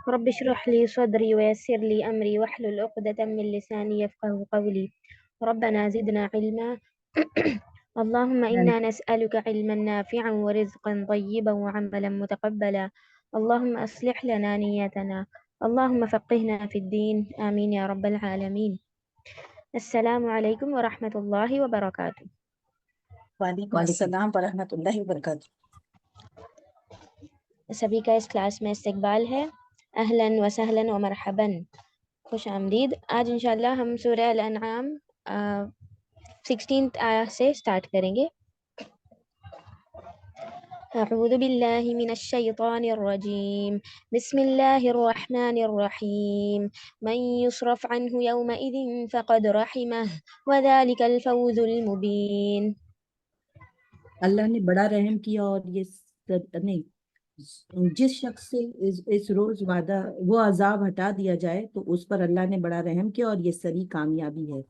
رب اشرح لي صدري ويسر لي أمري واحلل عقدة من لساني يفقه قولي. ربنا زدنا علما. اللهم إنا نسألك علما نافعا ورزقا طيبا وعملا متقبلا. اللهم أصلح لنا نيتنا. اللهم فقهنا في الدين. آمين يا رب العالمين. السلام عليكم ورحمة الله وبركاته. وعلیکم السلام ورحمۃ اللہ وبرکاتہ۔ سبھی کا اس کلاس میں استقبال ہے۔ اہلاً و سہلاً و مرحباً، خوش آمدید۔ آج انشاءاللہ ہم سورہ الانعام 16 آیت سے سٹارٹ کریں گے۔ اعوذ باللہ من الشیطان الرجیم، بسم اللہ الرحمن الرحیم، من یصرف عنہ یومئذ فقد رحمہ وذلک الفوز المبین۔ اللہ نے بڑا رحم کیا اور یہ نہیں، جس شخص سے اس روز وعدہ وہ عذاب ہٹا دیا جائے تو اس پر اللہ نے بڑا رحم کیا اور یہ سری کامیابی ہے۔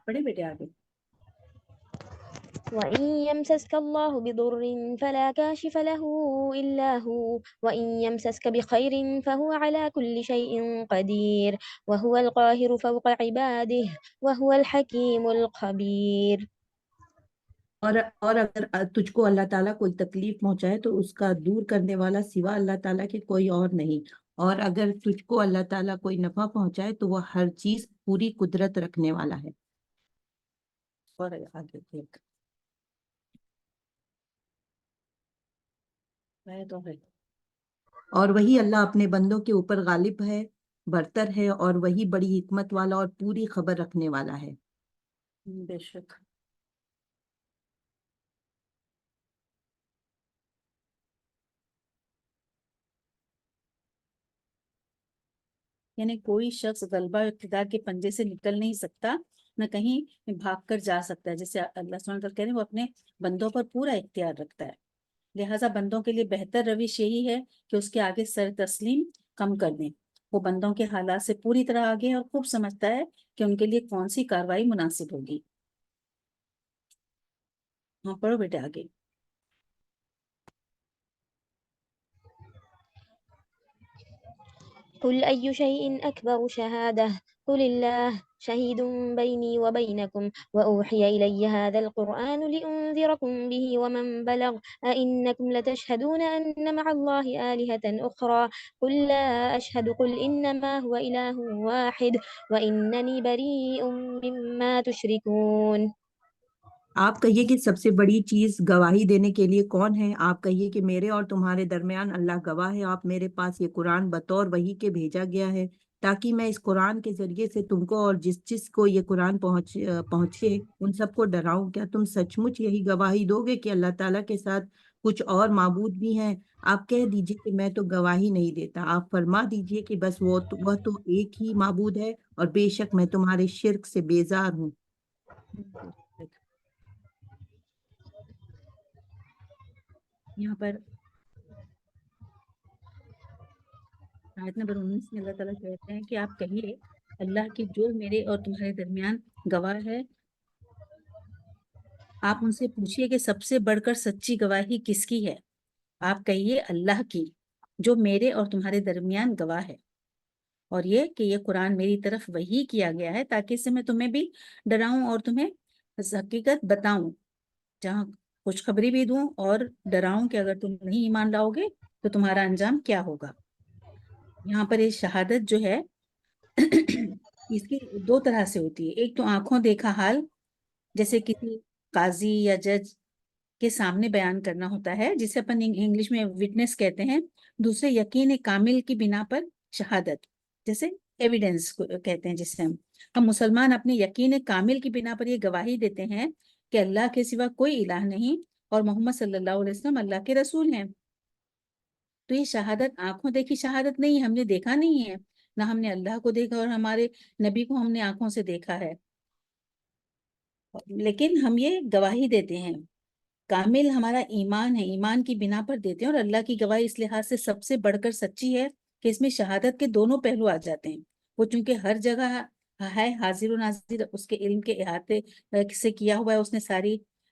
پڑھے بیٹے آگے۔ وَإِن يَمْسَسْكَ اللَّهُ بِضُرٍّ فَلَا كَاشِفَ لَهُ إِلَّا هُوَ وَإِن يَمْسَسْكَ بِخَيْرٍ فَهُوَ عَلَى كُلِّ شَيْءٍ قَدِيرٌ وَهُوَ الْقَاهِرُ فَوْقَ عِبَادِهِ وَهُوَ الْحَكِيمُ الْخَبِيرُ۔ اور اگر تجھ کو اللہ تعالیٰ کوئی تکلیف پہنچائے تو اس کا دور کرنے والا سوا اللہ تعالیٰ کے کوئی اور نہیں، اور اگر تجھ کو اللہ تعالیٰ کوئی نفع پہنچائے تو وہ ہر چیز پوری قدرت رکھنے والا ہے۔ اور آگے دیکھ اور وہی اللہ اپنے بندوں کے اوپر غالب ہے، برتر ہے، اور وہی بڑی حکمت والا اور پوری خبر رکھنے والا ہے۔ بے شک۔ یعنی کوئی شخص غلبہ و اقتدار کے پنجے سے نکل نہیں سکتا، نہ کہیں بھاگ کر جا سکتا ہے، جیسے اللہ سبحانہ وتعالیٰ کہہ رہے ہیں وہ اپنے بندوں پر پورا اختیار رکھتا ہے، لہٰذا بندوں کے لیے بہتر روش یہی ہے کہ اس کے آگے سر تسلیم کم کر دیں۔ وہ بندوں کے حالات سے پوری طرح آگے اور خوب سمجھتا ہے کہ ان کے لیے کون سی کارروائی مناسب ہوگی۔ ہاں پڑھو بیٹے آگے۔ قل أي شيء أكبر شهادة قل الله شهيد بيني وبينكم وأوحي إلي هذا القرآن لأنذركم به ومن بلغ أئنكم لتشهدون أن مع الله آلهة أخرى قل لا أشهد قل إنما هو إله واحد وإنني بريء مما تشركون۔ آپ کہیے کہ سب سے بڑی چیز گواہی دینے کے لیے کون ہے؟ آپ کہیے کہ میرے اور تمہارے درمیان اللہ گواہ ہے، آپ میرے پاس یہ قرآن بطور وحی کے بھیجا گیا ہے تاکہ میں اس قرآن کے ذریعے سے تم کو اور جس جس کو یہ قرآن پہنچے ان سب کو ڈراؤں۔ کیا تم سچ مچ یہی گواہی دو گے کہ اللہ تعالیٰ کے ساتھ کچھ اور معبود بھی ہیں؟ آپ کہہ دیجئے کہ میں تو گواہی نہیں دیتا، آپ فرما دیجئے کہ بس وہ تو ایک ہی معبود ہے اور بے شک میں تمہارے شرک سے بیزار ہوں۔ یہاں پر آیت نمبر 19 میں اللہ تعالیٰ کہتے ہیں کہ آپ کہیے اللہ کی جو میرے اور تمہارے درمیان گواہ ہے، آپ ان سے پوچھئے کہ سب سے بڑھ کر سچی گواہی کس کی ہے؟ آپ کہیے اللہ کی جو میرے اور تمہارے درمیان گواہ ہے، اور یہ کہ یہ قرآن میری طرف وحی کیا گیا ہے تاکہ اس سے میں تمہیں بھی ڈراؤں اور تمہیں حقیقت بتاؤں، جہاں خوشخبری بھی دوں اور ڈراؤں کہ اگر تم نہیں ایمان لاؤ گے تو تمہارا انجام کیا ہوگا۔ یہاں پر یہ شہادت جو ہے اس کی دو طرح سے ہوتی ہے، ایک تو آنکھوں دیکھا حال، جیسے کسی قاضی یا جج کے سامنے بیان کرنا ہوتا ہے جسے اپن انگلش میں وٹنس کہتے ہیں، دوسرے یقین کامل کی بنا پر شہادت، جیسے ایویڈنس کہتے ہیں جسے ہم مسلمان اپنے یقین کامل کی بنا پر یہ گواہی دیتے ہیں کہ اللہ کے سوا کوئی الہ نہیں اور محمد صلی اللہ علیہ وسلم اللہ کے رسول ہیں۔ تو یہ شہادت آنکھوں دیکھی شہادت نہیں، ہم نے دیکھا نہیں ہے، نہ ہم نے اللہ کو دیکھا اور ہمارے نبی کو ہم نے آنکھوں سے دیکھا ہے، لیکن ہم یہ گواہی دیتے ہیں، کامل ہمارا ایمان ہے، ایمان کی بنا پر دیتے ہیں، اور اللہ کی گواہی اس لحاظ سے سب سے بڑھ کر سچی ہے کہ اس میں شہادت کے دونوں پہلو آ جاتے ہیں۔ وہ چونکہ ہر جگہ ہے، حاضر و ناظر، اس کے علم کے احاطے سے کیا ہوا ہے اس نے ساری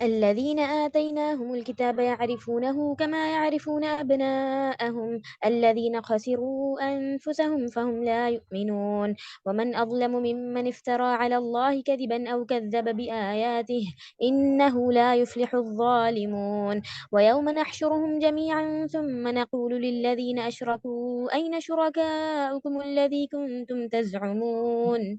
الذين آتيناهم الكتاب يعرفونه كما يعرفون أبناءهم الذين خسروا أنفسهم فهم لا يؤمنون ومن أظلم ممن افترى على الله كذبا أو كذب بآياته إنه لا يفلح الظالمون ويوم نحشرهم جميعا ثم نقول للذين أشركوا أين شركاؤكم الذي كنتم تزعمون।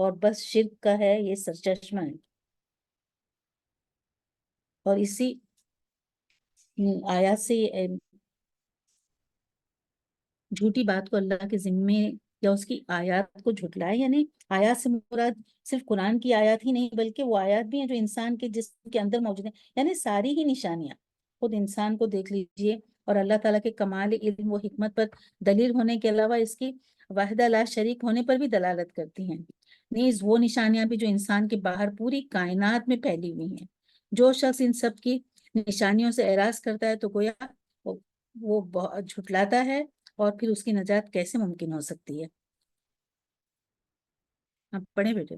اور بس شرک کا ہے یہ سرچشمہ ہے. اور اسی آیات سے جھوٹی بات کو اللہ کے ذمے یا اس کی آیات کو جھٹلائے، یعنی آیات سے مراد صرف قرآن کی آیات ہی نہیں بلکہ وہ آیات بھی ہیں جو انسان کے جسم کے اندر موجود ہیں، یعنی ساری ہی نشانیاں خود انسان کو دیکھ لیجئے، اور اللہ تعالیٰ کے کمال علم و حکمت پر دلیل ہونے کے علاوہ اس کی واحدہ لا شریک ہونے پر بھی دلالت کرتی ہیں. نیز وہ نشانیاں بھی جو انسان کے باہر پوری کائنات میں پھیلی ہوئی ہیں. جو شخص ان سب کی نشانیوں سے اعراض کرتا ہے تو گویا وہ بہت جھٹلاتا ہے، اور پھر اس کی نجات کیسے ممکن ہو سکتی ہے. آپ پڑھیں بیٹے.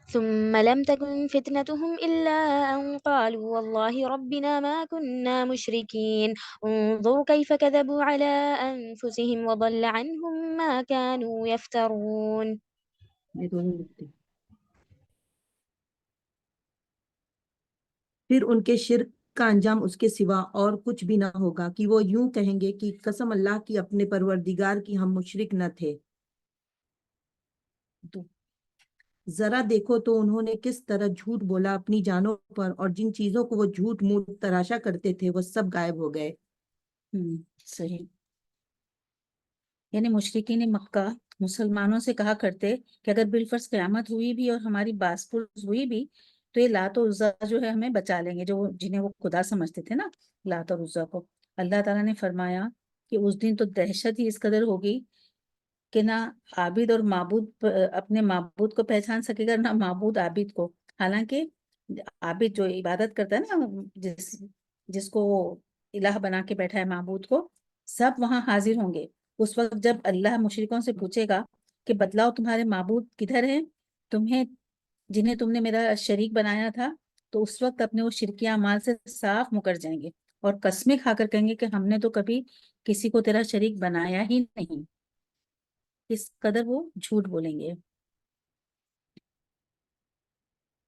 ثم لم تكن فتنتهم إلا أن قالوا والله ربنا ما كنا مشركين انظر كيف كذبوا على أنفسهم وضل عنهم ما كانوا يفترون. یہ دونوں لکھتے ہیں. پھر ان کے شرک کا انجام اس کے سوا اور کچھ بھی نہ ہوگا کہ وہ یوں کہیں گے کہ قسم اللہ کی اپنے پروردگار کی ہم مشرک نہ تھے. ذرا دیکھو تو انہوں نے کس طرح جھوٹ بولا اپنی جانوں پر، اور جن چیزوں کو وہ جھوٹ منہ تراشا کرتے تھے وہ سب غائب ہو گئے. صحیح. یعنی مشرکین مکہ مسلمانوں سے کہا کرتے کہ اگر بالفرض قیامت ہوئی بھی اور ہماری باس پرس ہوئی بھی تو یہ لات و عزا جو ہے ہمیں بچا لیں گے، جنہیں وہ خدا سمجھتے تھے نا، لات اور عزا کو. اللہ تعالیٰ نے فرمایا کہ اس دن تو دہشت ہی اس قدر ہوگی کہ نہ عابد اور معبود اپنے معبود کو پہچان سکے گا، نہ معبود عابد کو. حالانکہ عابد جو عبادت کرتا ہے نا، جس کو وہ الہ بنا کے بیٹھا ہے معبود کو، سب وہاں حاضر ہوں گے. اس وقت جب اللہ مشرکوں سے پوچھے گا کہ بتلاؤ تمہارے معبود کدھر ہیں، جنہیں تم نے میرا شریک بنایا تھا، تو اس وقت اپنے وہ شرکیہ اعمال سے صاف مکر جائیں گے اور قسمیں کھا کر کہیں گے کہ ہم نے تو کبھی کسی کو تیرا شریک بنایا ہی نہیں. اس قدر وہ جھوٹ بولیں گے،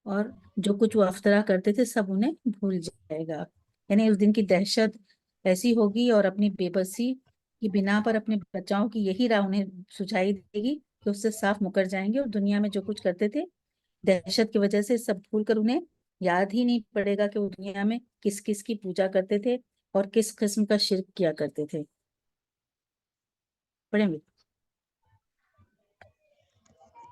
اور جو کچھ وہ افطرا کرتے تھے سب انہیں بھول جائے گا. یعنی اس دن کی دہشت ایسی ہوگی اور اپنی بے بسی کی بنا پر اپنے بچاؤں کی یہی راہ انہیں سجائی دے گی کہ اس سے صاف مکر جائیں گے، اور دنیا میں جو کچھ کرتے تھے دہشت کی وجہ سے سب بھول کر انہیں یاد ہی نہیں پڑے گا کہ وہ دنیا میں کس کس کی پوجا کرتے تھے اور کس قسم کا شرک کیا کرتے تھے. پڑھیں گے.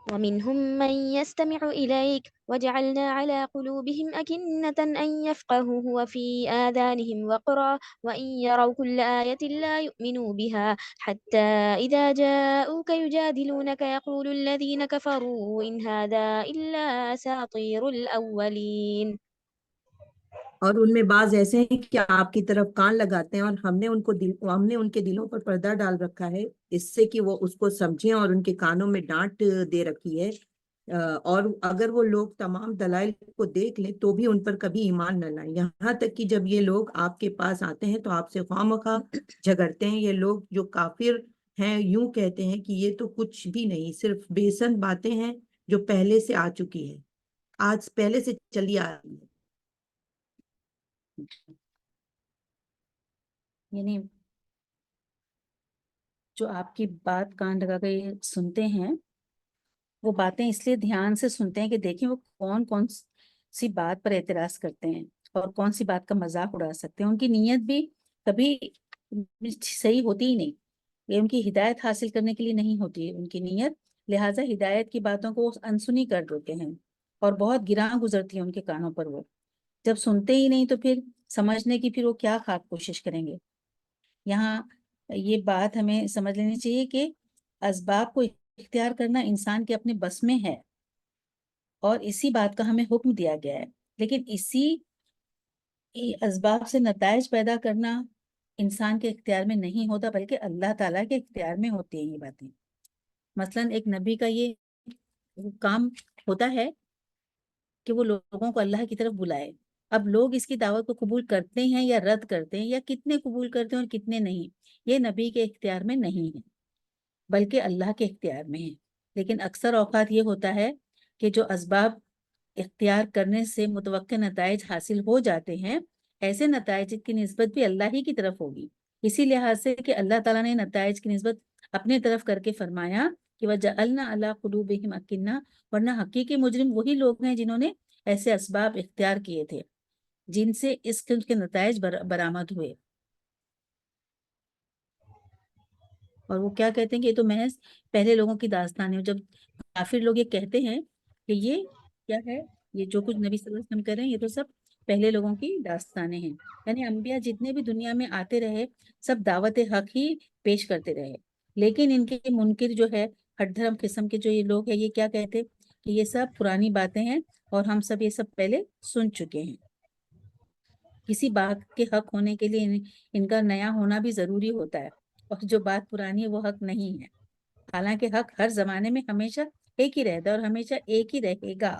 ومنهم من يستمع إليك وجعلنا على قلوبهم أكنة أن يفقهوه وفي آذانهم وقرا وإن يروا كل آية لا يؤمنوا بها حتى إذا جاءوك يجادلونك يقول الذين كفروا إن هذا إلا أساطير الأولين. اور ان میں بعض ایسے ہیں کہ آپ کی طرف کان لگاتے ہیں، اور ہم نے ان کے دلوں پر پردہ ڈال رکھا ہے اس سے کہ وہ اس کو سمجھیں، اور ان کے کانوں میں ڈانٹ دے رکھی ہے. اور اگر وہ لوگ تمام دلائل کو دیکھ لیں تو بھی ان پر کبھی ایمان نہ لائیں، یہاں تک کہ جب یہ لوگ آپ کے پاس آتے ہیں تو آپ سے خواہ مخواہ جھگڑتے ہیں. یہ لوگ جو کافر ہیں یوں کہتے ہیں کہ یہ تو کچھ بھی نہیں، صرف بےسن باتیں ہیں جو پہلے سے آ چکی ہے، آج پہلے سے چلی آ رہی ہے. یعنی جو آپ کی بات کان لگا کے سنتے ہیں وہ باتیں اس لیے دھیان سے سنتے ہیں کہ دیکھیں وہ کون کون سی بات پر اعتراض کرتے ہیں اور کون سی بات کا مذاق اڑا سکتے ہیں. ان کی نیت بھی کبھی صحیح ہوتی ہی نہیں، یہ ان کی ہدایت حاصل کرنے کے لیے نہیں ہوتی ہے ان کی نیت، لہٰذا ہدایت کی باتوں کو انسنی کر دیتے ہیں اور بہت گراں گزرتی ہے ان کے کانوں پر. وہ جب سنتے ہی نہیں تو پھر سمجھنے کی پھر وہ کیا خاک کوشش کریں گے. یہاں یہ بات ہمیں سمجھ لینی چاہیے کہ اسباب کو اختیار کرنا انسان کے اپنے بس میں ہے اور اسی بات کا ہمیں حکم دیا گیا ہے، لیکن اسی اسباب سے نتائج پیدا کرنا انسان کے اختیار میں نہیں ہوتا بلکہ اللہ تعالیٰ کے اختیار میں ہوتی ہیں یہ باتیں. مثلاً ایک نبی کا یہ کام ہوتا ہے کہ وہ لوگوں کو اللہ کی طرف بلائے. اب لوگ اس کی دعوت کو قبول کرتے ہیں یا رد کرتے ہیں یا کتنے قبول کرتے ہیں اور کتنے نہیں، یہ نبی کے اختیار میں نہیں ہے بلکہ اللہ کے اختیار میں ہے. لیکن اکثر اوقات یہ ہوتا ہے کہ جو اسباب اختیار کرنے سے متوقع نتائج حاصل ہو جاتے ہیں، ایسے نتائج کی نسبت بھی اللہ ہی کی طرف ہوگی، اسی لحاظ سے کہ اللہ تعالیٰ نے نتائج کی نسبت اپنے طرف کر کے فرمایا کہ وَجَعَلْنَا عَلَىٰ قُلُوبِهِمْ أَكِنَّةً، ورنہ حقیقی مجرم وہی لوگ ہیں جنہوں نے ایسے اسباب اختیار کیے تھے جن سے اس قسم کے نتائج برآمد ہوئے. اور وہ کیا کہتے ہیں کہ یہ تو محض پہلے لوگوں کی داستان ہے. جب کافر لوگ یہ کہتے ہیں کہ یہ کیا ہے، یہ جو کچھ نبی صلی اللہ علیہ وسلم کر رہے ہیں یہ تو سب پہلے لوگوں کی داستانیں ہیں. یعنی انبیاء جتنے بھی دنیا میں آتے رہے سب دعوت حق ہی پیش کرتے رہے، لیکن ان کے منکر جو ہے ہٹ دھرم قسم کے جو یہ لوگ ہیں یہ کیا کہتے کہ یہ سب پرانی باتیں ہیں اور ہم سب یہ سب پہلے سن چکے ہیں. کسی بات کے حق ہونے کے لیے ان کا نیا ہونا بھی ضروری ہوتا ہے، اور جو بات پرانی ہے وہ حق نہیں ہے. حالانکہ حق ہر زمانے میں ہمیشہ ایک ہی رہتا ہے اور ہمیشہ ایک ہی رہے گا.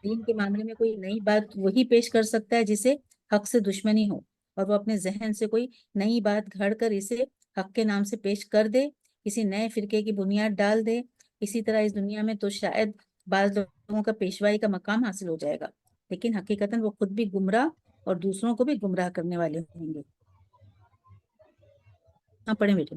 دین کے معاملے میں کوئی نئی بات وہی پیش کر سکتا ہے جسے حق سے دشمنی ہو، اور وہ اپنے ذہن سے کوئی نئی بات گھڑ کر اسے حق کے نام سے پیش کر دے، کسی نئے فرقے کی بنیاد ڈال دے. اسی طرح اس دنیا میں تو شاید بعض لوگوں کا پیشوائی کا مقام حاصل ہو جائے گا، لیکن حقیقتاً وہ خود بھی گمراہ اور دوسروں کو بھی گمراہ کرنے والے ہوں گے. ہاں پڑھیں بیٹے.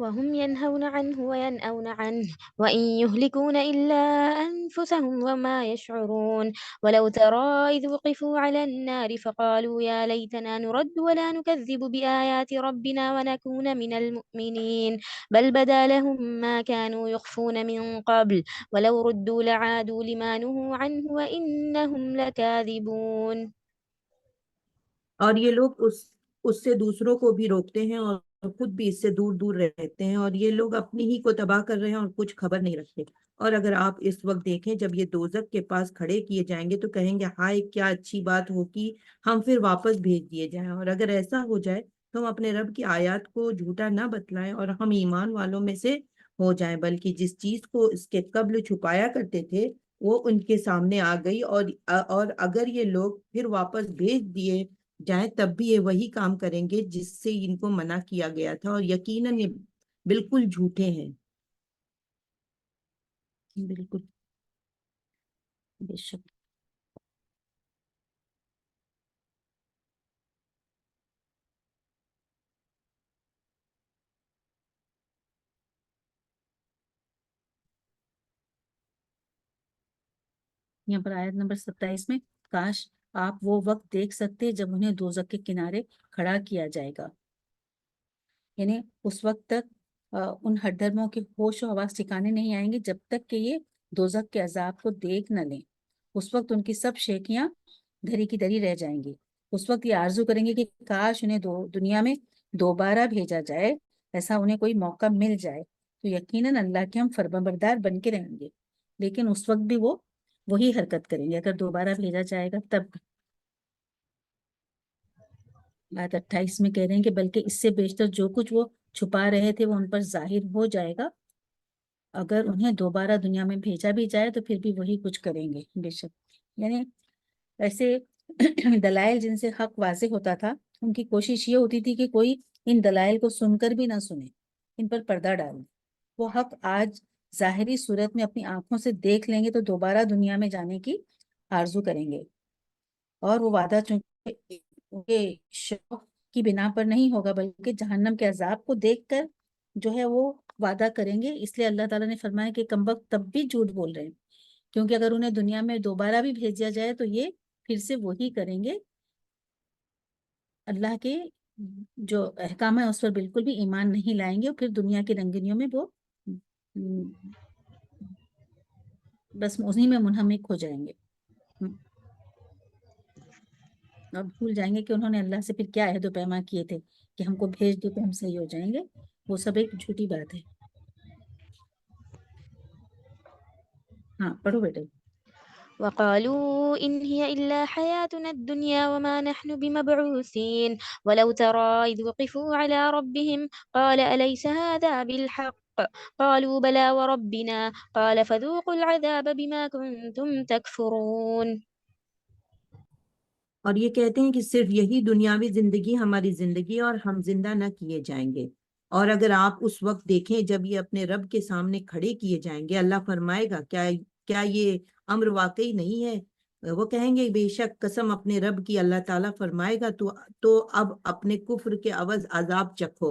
وهم ينهون عنه وينأون عنه وإن يهلكون إلا أنفسهم وما يشعرون ولو ترى إذ وقفوا على النار فقالوا يا ليتنا نرد ولا نكذب بآيات ربنا ونكون من المؤمنين بل بدا لهم ما كانوا يخفون من قبل ولو ردوا لعادوا لما نهوا عنه وإنهم لكاذبون. اور یہ لوگ اس سے دوسروں کو بھی روکتے ہیں اور خود بھی اس سے دور دور رہتے ہیں، اور یہ لوگ اپنی ہی کو تباہ کر رہے ہیں اور کچھ خبر نہیں رکھتے. اور اگر آپ اس وقت دیکھیں جب یہ دوزخ کے پاس کھڑے کیے جائیں گے تو کہیں گے ہائے کیا اچھی بات ہو کہ ہم پھر واپس بھیج دیے جائیں. اور اگر ایسا ہو جائے تو ہم اپنے رب کی آیات کو جھوٹا نہ بتلائیں اور ہم ایمان والوں میں سے ہو جائیں، بلکہ جس چیز کو اس کے قبل چھپایا کرتے تھے وہ ان کے سامنے آ گئی. اور اگر یہ لوگ پھر واپس بھیج دیے جائیں تب بھی یہ وہی کام کریں گے جس سے ان کو منع کیا گیا تھا، اور یقیناً یہ بالکل جھوٹے ہیں. بالکل بے شک. یہاں پر آیت نمبر 27 میں کاش آپ وہ وقت دیکھ سکتے جب انہیں دوزخ کے کنارے کھڑا کیا جائے گا. یعنی اس وقت تک ان ہٹ دھرموں کے ہوش و حواس ٹھکانے نہیں آئیں گے جب تک کہ یہ دوزخ کے عذاب کو دیکھ نہ لیں. اس وقت ان کی سب شیخیاں دھری کی دھری رہ جائیں گی. اس وقت یہ آرزو کریں گے کہ کاش انہیں دنیا میں دوبارہ بھیجا جائے، ایسا انہیں کوئی موقع مل جائے تو یقیناً اللہ کے ہم فرمانبردار بن کے رہیں گے. لیکن اس وقت بھی وہ وہی حرکت کریں گے اگر دوبارہ بھیجا جائے گا تب. بات 28 میں کہہ رہے ہیں کہ بلکہ اس سے بیشتر جو کچھ وہ چھپا رہے تھے وہ ان پر ظاہر ہو جائے گا. اگر انہیں دوبارہ دنیا میں بھیجا بھی جائے تو پھر بھی وہی کچھ کریں گے بے شک. یعنی ایسے دلائل جن سے حق واضح ہوتا تھا ان کی کوشش یہ ہوتی تھی کہ کوئی ان دلائل کو سن کر بھی نہ سنے، ان پر پردہ ڈال دے. وہ حق آج ظاہری صورت میں اپنی آنکھوں سے دیکھ لیں گے تو دوبارہ دنیا میں جانے کی آرزو کریں گے. اور وہ وعدہ چونکہ شوق کی بنا پر نہیں ہوگا بلکہ جہنم کے عذاب کو دیکھ کر جو ہے وہ وعدہ کریں گے. اس لیے اللہ تعالیٰ نے فرمایا کہ کم وقت تب بھی جھوٹ بول رہے ہیں، کیونکہ اگر انہیں دنیا میں دوبارہ بھی بھیجا جائے تو یہ پھر سے وہی کریں گے. اللہ کے جو احکام ہے اس پر بالکل بھی ایمان نہیں لائیں گے اور پھر دنیا کی رنگینیوں میں وہ بس اسی میں منہمک ہو جائیں گے اور بھول جائیں گے کہ انہوں نے اللہ سے پھر کیا عہد و پیمان کیے تھے کہ ہم کو بھیج دو تو ہم صحیح ہو جائیں گے. وہ سب ایک جھوٹی بات ہے. ہاں پڑھو بیٹے. وقالوا إن هي إلا حياتنا الدنيا وما نحن بمبعوثين ولو ترى إذ وقفوا على ربهم قال أليس هذا بالحق قالوا بلى وربنا قال فذوقوا العذاب بما كنتم تكفرون. اور یہ کہتے ہیں کہ صرف یہی دنیاوی زندگی ہماری زندگی اور ہم زندہ نہ کیے جائیں گے. اور اگر آپ اس وقت دیکھیں جب یہ اپنے رب کے سامنے کھڑے کیے جائیں گے اللہ فرمائے گا کیا یہ امر واقعی نہیں ہے؟ وہ کہیں گے بے شک قسم اپنے رب کی. اللہ تعالیٰ فرمائے گا تو اب اپنے کفر کے عوض عذاب چکھو.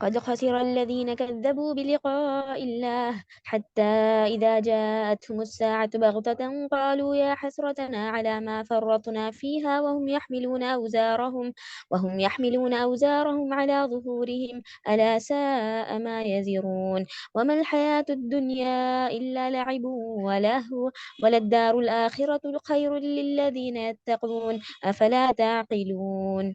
قد خسر الذين كذبوا بلقاء الله حتى إذا جاءتهم الساعة بغتة قالوا يا حسرتنا على ما فرطنا فيها وهم يحملون أوزارهم على ظهورهم ألا ساء ما يزرون وما الحياة الدنيا إلا لعب ولهو وللدار الآخرة خير للذين يتقون أفلا تعقلون।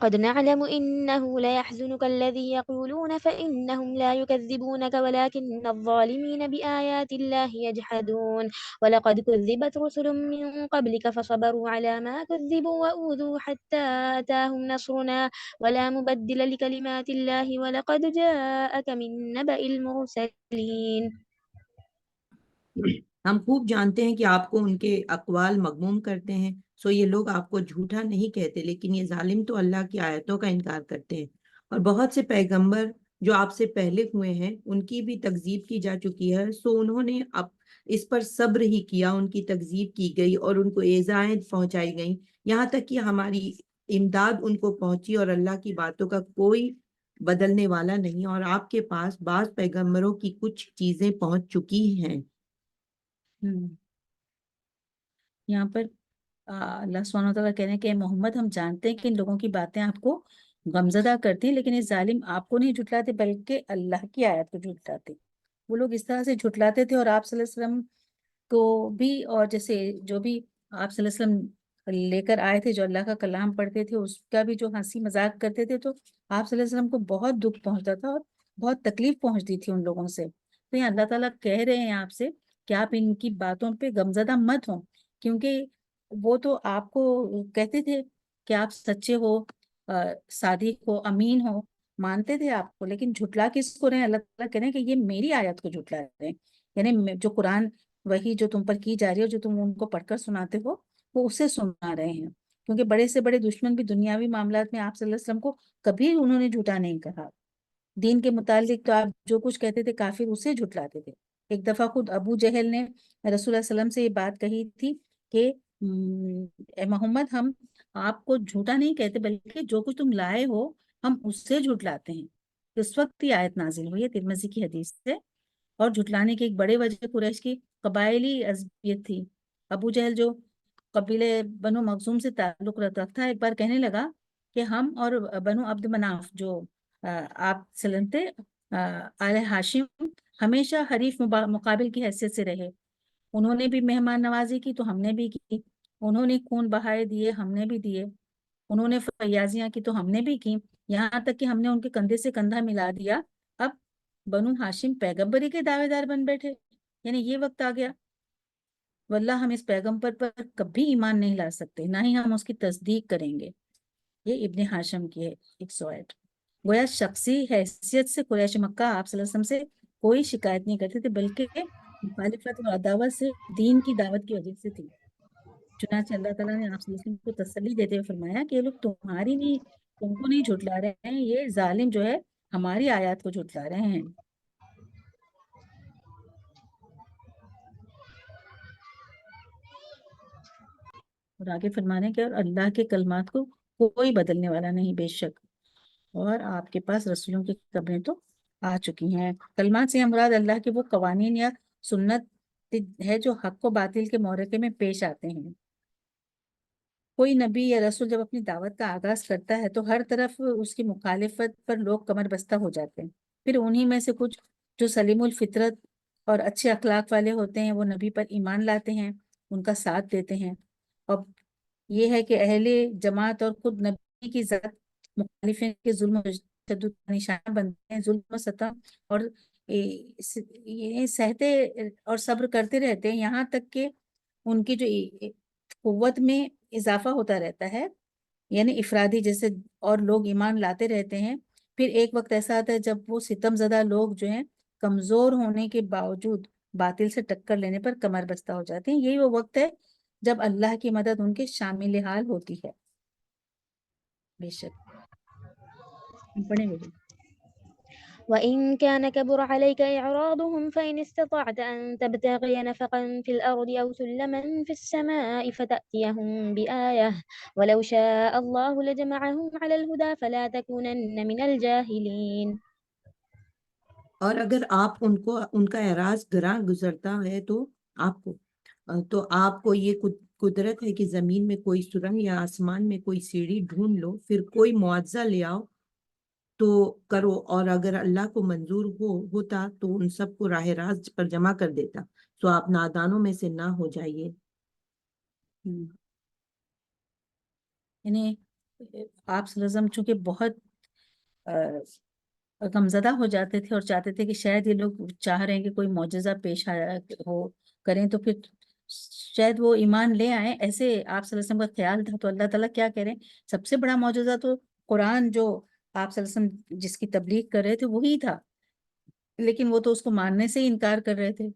قد نعلم إنه ليحزنك الذي يقولون فإنهم لا يكذبونك ولكن الظالمين بآيات الله يجحدون ولقد كذبت رسل من قبلك فصبروا على ما كذبوا وأوذوا حتى أتاهم نصرنا ولا مبدل لكلمات الله ولقد جاءك من نبأ المرسلين. ہم خوب جانتے ہیں کہ آپ کو ان کے اقوال مغموم کرتے ہیں، سو یہ لوگ آپ کو جھوٹا نہیں کہتے، لیکن یہ ظالم تو اللہ کی آیتوں کا انکار کرتے ہیں، اور بہت سے پیغمبر جو آپ سے پہلے ہوئے ہیں ان کی بھی تکذیب کی جا چکی ہے، سو انہوں نے اب اس پر صبر ہی کیا، ان کی تکذیب کی گئی اور ان کو ایذائیں پہنچائی گئیں، یہاں تک کہ ہماری امداد ان کو پہنچی، اور اللہ کی باتوں کا کوئی بدلنے والا نہیں، اور آپ کے پاس بعض پیغمبروں کی کچھ چیزیں پہنچ چکی ہیں۔ یہاں پر اللہ سبحانہ و تعالیٰ کہہ رہے ہیں کہ اے محمد ہم جانتے ہیں کہ ان لوگوں کی باتیں آپ کو غمزدہ کرتی ہیں، لیکن یہ ظالم آپ کو نہیں جھٹلاتے بلکہ اللہ کی آیت کو جھٹلاتے۔ وہ لوگ اس طرح سے جھٹلاتے تھے، اور آپ صلی اللہ علیہ وسلم کو بھی، اور جیسے جو بھی آپ صلی اللہ علیہ وسلم لے کر آئے تھے جو اللہ کا کلام پڑھتے تھے اس کا بھی جو ہنسی مذاق کرتے تھے، تو آپ صلی اللہ علیہ وسلم کو بہت دکھ پہنچتا تھا اور بہت تکلیف پہنچتی تھی ان لوگوں سے۔ تو یہ اللہ تعالیٰ کہہ رہے ہیں آپ سے کہ آپ ان کی باتوں پہ غمزدہ مت ہوں، کیونکہ وہ تو آپ کو کہتے تھے کہ آپ سچے ہو، صادق ہو، امین ہو، مانتے تھے آپ کو، لیکن جھٹلا کس کو رہے ہیں؟ اللہ تعالیٰ کہہ رہے ہیں کہ یہ میری آیت کو جھٹلا رہے ہیں، یعنی جو قرآن وہی جو تم پر کی جا رہی ہے، جو تم ان کو پڑھ کر سناتے ہو، وہ اسے سنا رہے ہیں، کیونکہ بڑے سے بڑے دشمن بھی دنیاوی معاملات میں آپ صلی اللہ علیہ وسلم کو کبھی انہوں نے جھوٹا نہیں کہا۔ دین کے متعلق تو آپ جو کچھ کہتے تھے کافر اسے جھٹلاتے تھے۔ ایک دفعہ خود ابو جہل نے رسول اللہ صلی اللہ علیہ وسلم سے یہ بات کہی تھی کہ اے محمد ہم آپ کو جھوٹا نہیں کہتے بلکہ جو کچھ تم لائے ہو ہم اس سے جھٹلاتے ہیں۔ اس وقت یہ آیت نازل ہوئی ہے ترمذی کی حدیث سے، اور جھٹلانے کی ایک بڑے وجہ قریش کی قبائلی عصبیت تھی۔ ابو جہل جو قبیلے بنو مخزوم سے تعلق رکھتا تھا، ایک بار کہنے لگا کہ ہم اور بنو عبد مناف جو آپ سلم تھے، آل ہاشم، ہمیشہ حریف مقابل کی حیثیت سے رہے۔ انہوں نے بھی مہمان نوازی کی تو ہم نے بھی کی، انہوں نے خون بہائے دیے ہم نے بھی دیے، انہوں نے فیاضیاں کی تو ہم نے بھی کی، یہاں تک کہ ہم نے ان کے کندھے سے کندھا ملا دیا۔ اب بنو ہاشم پیغمبری کے دعوے دار بن بیٹھے، یعنی یہ وقت آ گیا، واللہ ہم اس پیغمبر پر کبھی ایمان نہیں لا سکتے، نہ ہی ہم اس کی تصدیق کریں گے۔ یہ ابن ہاشم کی ہے 108۔ گویا شخصی حیثیت سے قریش مکہ آپ صلی اللہ علیہ وسلم سے کوئی شکایت نہیں کرتے تھے، بلکہ مخالفت اور عداوت سے دین کی دعوت کی وجہ سے تھی۔ چنانچہ اللہ تعالیٰ نے آپ صلی اللہ علیہ وسلم کو تسلی دیتے ہوئے فرمایا کہ یہ لوگ تمہاری نہیں، تم کو نہیں جھٹلا رہے ہیں، یہ ظالم جو ہے ہماری آیات کو جھٹلا رہے ہیں۔ اور آگے فرمانے کہ اور اللہ کے کلمات کو کوئی بدلنے والا نہیں، بے شک اور آپ کے پاس رسولوں کی خبریں تو آ چکی ہیں۔ کلمات سے مراد اللہ کے وہ قوانین یا سنت ہے جو حق و باطل کے معرکے میں پیش آتے ہیں۔ کوئی نبی یا رسول جب اپنی دعوت کا آغاز کرتا ہے تو ہر طرف اس کی مخالفت پر لوگ کمر بستہ ہو جاتے ہیں، پھر انہی میں سے کچھ جو سلیم الفطرت اور اچھے اخلاق والے ہوتے ہیں وہ نبی پر ایمان لاتے ہیں، ان کا ساتھ دیتے ہیں۔ اب یہ ہے کہ اہل جماعت اور خود نبی کی ذات مخالفین کے ظلم و تشدد کا نشانہ بنتے ہیں، ظلم و ستم اور یہ سہتے اور صبر کرتے رہتے ہیں، یہاں تک کہ ان کی جو قوت میں اضافہ ہوتا رہتا ہے، یعنی افرادی جیسے اور لوگ ایمان لاتے رہتے ہیں۔ پھر ایک وقت ایسا آتا ہے جب وہ ستم زدہ لوگ جو ہیں کمزور ہونے کے باوجود باطل سے ٹکر لینے پر کمر بستہ ہو جاتے ہیں۔ یہی وہ وقت ہے جب اللہ کی مدد ان کے شامل حال ہوتی ہے۔ بے شک پڑھیں گے۔ وإن كان كبر عليك إعراضهم فإن استطعت أن تبتغي نفقا في الأرض أو سلما في السماء فتأتيهم بآية ولو شاء الله لجمعهم على الهدى فلا تكونن من الجاهلين۔ اور اگر آپ ان کا اعراض گراں گزرتا ہے تو آپ کو یہ قدرت ہے کہ زمین میں کوئی سرنگ یا آسمان میں کوئی سیڑھی ڈھونڈ لو، پھر کوئی معاوضہ لے آؤ تو کرو، اور اگر اللہ کو منظور ہوتا تو ان سب کو راہ راست پر جمع کر دیتا، تو آپ نادانوں میں سے نہ ہو جائیے۔ یعنی آپ صلی اللہ علیہ وسلم چونکہ بہت غمزدہ ہو جاتے تھے اور چاہتے تھے کہ شاید یہ لوگ چاہ رہے ہیں کہ کوئی معجزہ پیش آیا ہو کریں تو پھر شاید وہ ایمان لے آئیں، ایسے آپ صلی اللہ علیہ وسلم کا خیال تھا. تو اللہ تعالیٰ کیا کہہ رہے ہیں، سب سے بڑا معجزہ تو قرآن جو آپ صلی اللہ علیہ وسلم جس کی تبلیغ کر رہے تھے وہی تھا، لیکن وہ تو اس کو ماننے سے ہی انکار کر رہے تھے.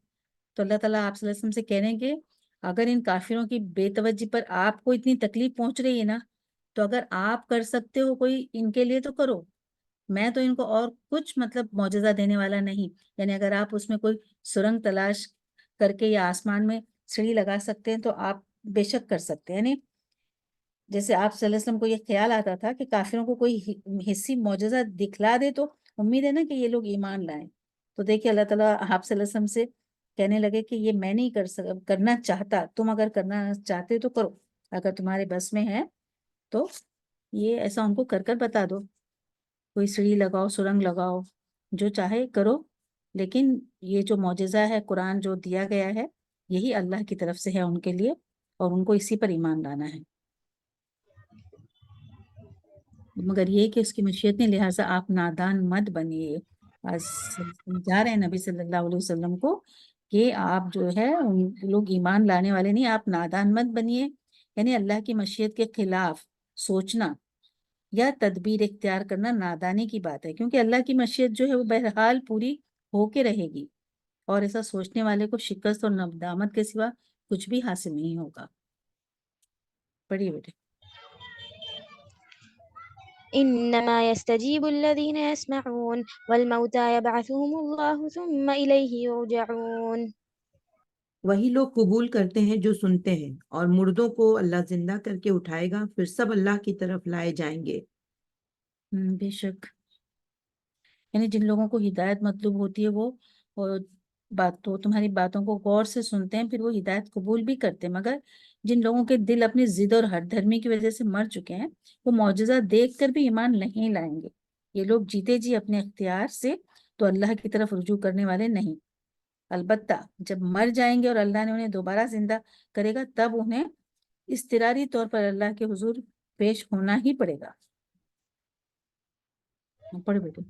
تو اللہ تعالیٰ آپ صلی اللہ علیہ وسلم سے کہہ رہے ہیں کہ اگر ان کافروں کی بے توجہی پر آپ کو اتنی تکلیف پہنچ رہی ہے نا، تو اگر آپ کر سکتے ہو کوئی ان کے لیے تو کرو. میں تو ان کو اور کچھ مطلب معجزہ دینے والا نہیں. یعنی اگر آپ اس میں کوئی سرنگ تلاش کر کے یا آسمان میں سیڑھی لگا سکتے ہیں تو آپ بے شک کر سکتے ہیں. یعنی جیسے آپ صلی اللہ علیہ وسلم کو یہ خیال آتا تھا کہ کافروں کو کوئی حصی معجزہ دکھلا دے تو امید ہے نا کہ یہ لوگ ایمان لائیں. تو دیکھیے اللہ تعالیٰ آپ صلی اللہ علیہ وسلم سے کہنے لگے کہ یہ میں نہیں کرنا چاہتا، تم اگر کرنا چاہتے تو کرو، اگر تمہارے بس میں ہے تو یہ ایسا ان کو کر کر بتا دو. کوئی سیڑھی لگاؤ، سرنگ لگاؤ، جو چاہے کرو، لیکن یہ جو معجزہ ہے قرآن جو دیا گیا ہے یہی اللہ کی طرف سے ہے ان کے لیے، اور ان کو اسی پر ایمان لانا ہے. مگر یہ کہ اس کی مشیت نے، لہٰذا آپ نادان مت بنیے. سمجھا رہے ہیں نبی صلی اللہ علیہ وسلم کو کہ آپ جو ہے ان لوگ ایمان لانے والے نہیں، آپ نادان مت بنیے. یعنی اللہ کی مشیت کے خلاف سوچنا یا تدبیر اختیار کرنا نادانی کی بات ہے، کیونکہ اللہ کی مشیت جو ہے وہ بہرحال پوری ہو کے رہے گی، اور ایسا سوچنے والے کو شکست اور ندامت کے سوا کچھ بھی حاصل نہیں ہوگا. پڑھیے بیٹے. إنما يستجيب الذين يسمعون والموتى يبعثهم الله ثم إليه يرجعون. وہی لوگ قبول کرتے ہیں جو سنتے ہیں، اور مردوں کو اللہ زندہ کر کے اٹھائے گا، پھر سب اللہ کی طرف لائے جائیں گے. بے شک. یعنی جن لوگوں کو ہدایت مطلوب ہوتی ہے وہ تمہاری باتوں کو غور سے سنتے ہیں، پھر وہ ہدایت قبول بھی کرتے ہیں. مگر جن لوگوں کے دل اپنی ضد اور ہٹ دھرمی کی وجہ سے مر چکے ہیں، وہ معجزہ دیکھ کر بھی ایمان نہیں لائیں گے. یہ لوگ جیتے جی اپنے اختیار سے تو اللہ کی طرف رجوع کرنے والے نہیں. البتہ جب مر جائیں گے اور اللہ نے انہیں دوبارہ زندہ کرے گا، تب انہیں اضطراری طور پر اللہ کے حضور پیش ہونا ہی پڑے گا. پڑھ بیٹے.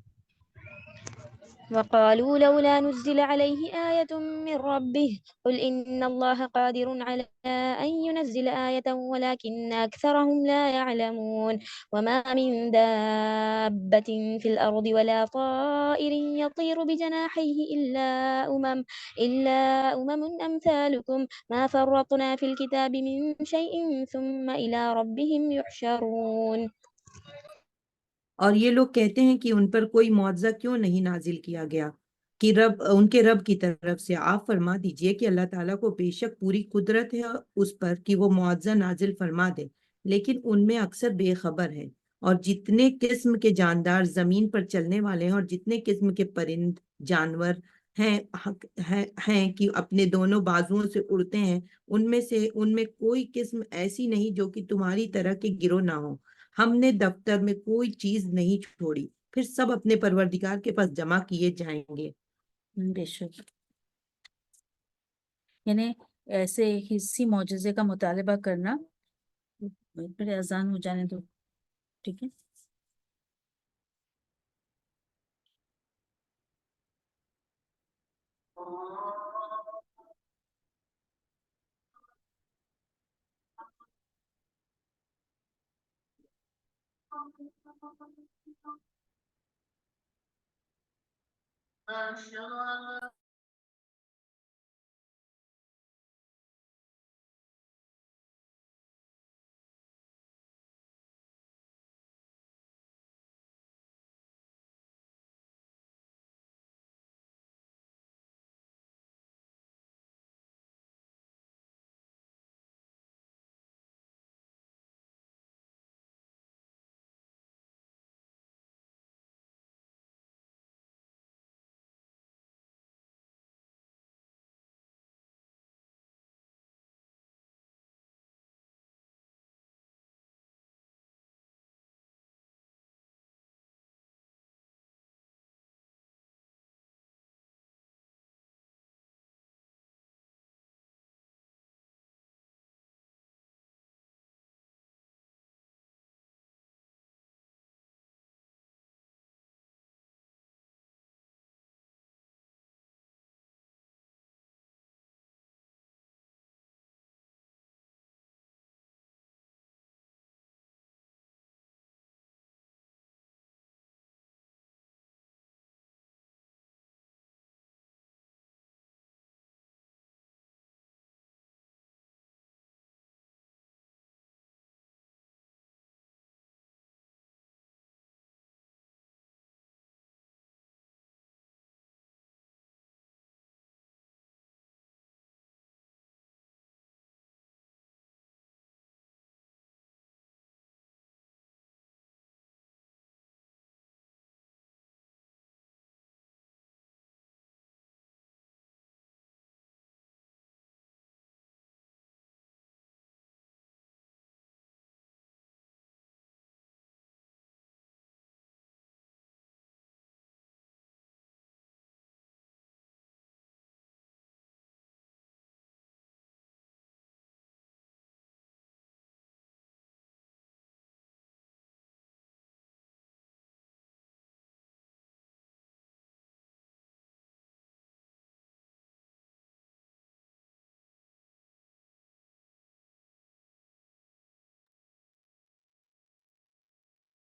وقالوا لولا نزل عليه آية من ربه قل إن الله قادر على أن ينزل آية ولكن أكثرهم لا يعلمون. وما من دابة في الأرض ولا طائر يطير بجناحيه إلا أمم أمثالكم ما فرطنا في الكتاب من شيء ثم إلى ربهم يحشرون. اور یہ لوگ کہتے ہیں کہ ان پر کوئی معجزہ کیوں نہیں نازل کیا گیا، کہ ان کے رب کی طرف سے. آپ فرما دیجئے کہ اللہ تعالیٰ کو بے شک پوری قدرت ہے اس پر کہ وہ معجزہ نازل فرما دے، لیکن ان میں اکثر بے خبر ہے. اور جتنے قسم کے جاندار زمین پر چلنے والے ہیں، اور جتنے قسم کے پرند جانور ہیں کہ اپنے دونوں بازوؤں سے اڑتے ہیں، ان میں کوئی قسم ایسی نہیں جو کہ تمہاری طرح کے گروہ نہ ہو. ہم نے دفتر میں کوئی چیز نہیں چھوڑی، پھر سب اپنے پروردگار کے پاس جمع کیے جائیں گے. بے شک. یعنی ایسے حصی معجزے کا مطالبہ کرنا. پھر اذان ہو جانے دو. ٹھیک ہے.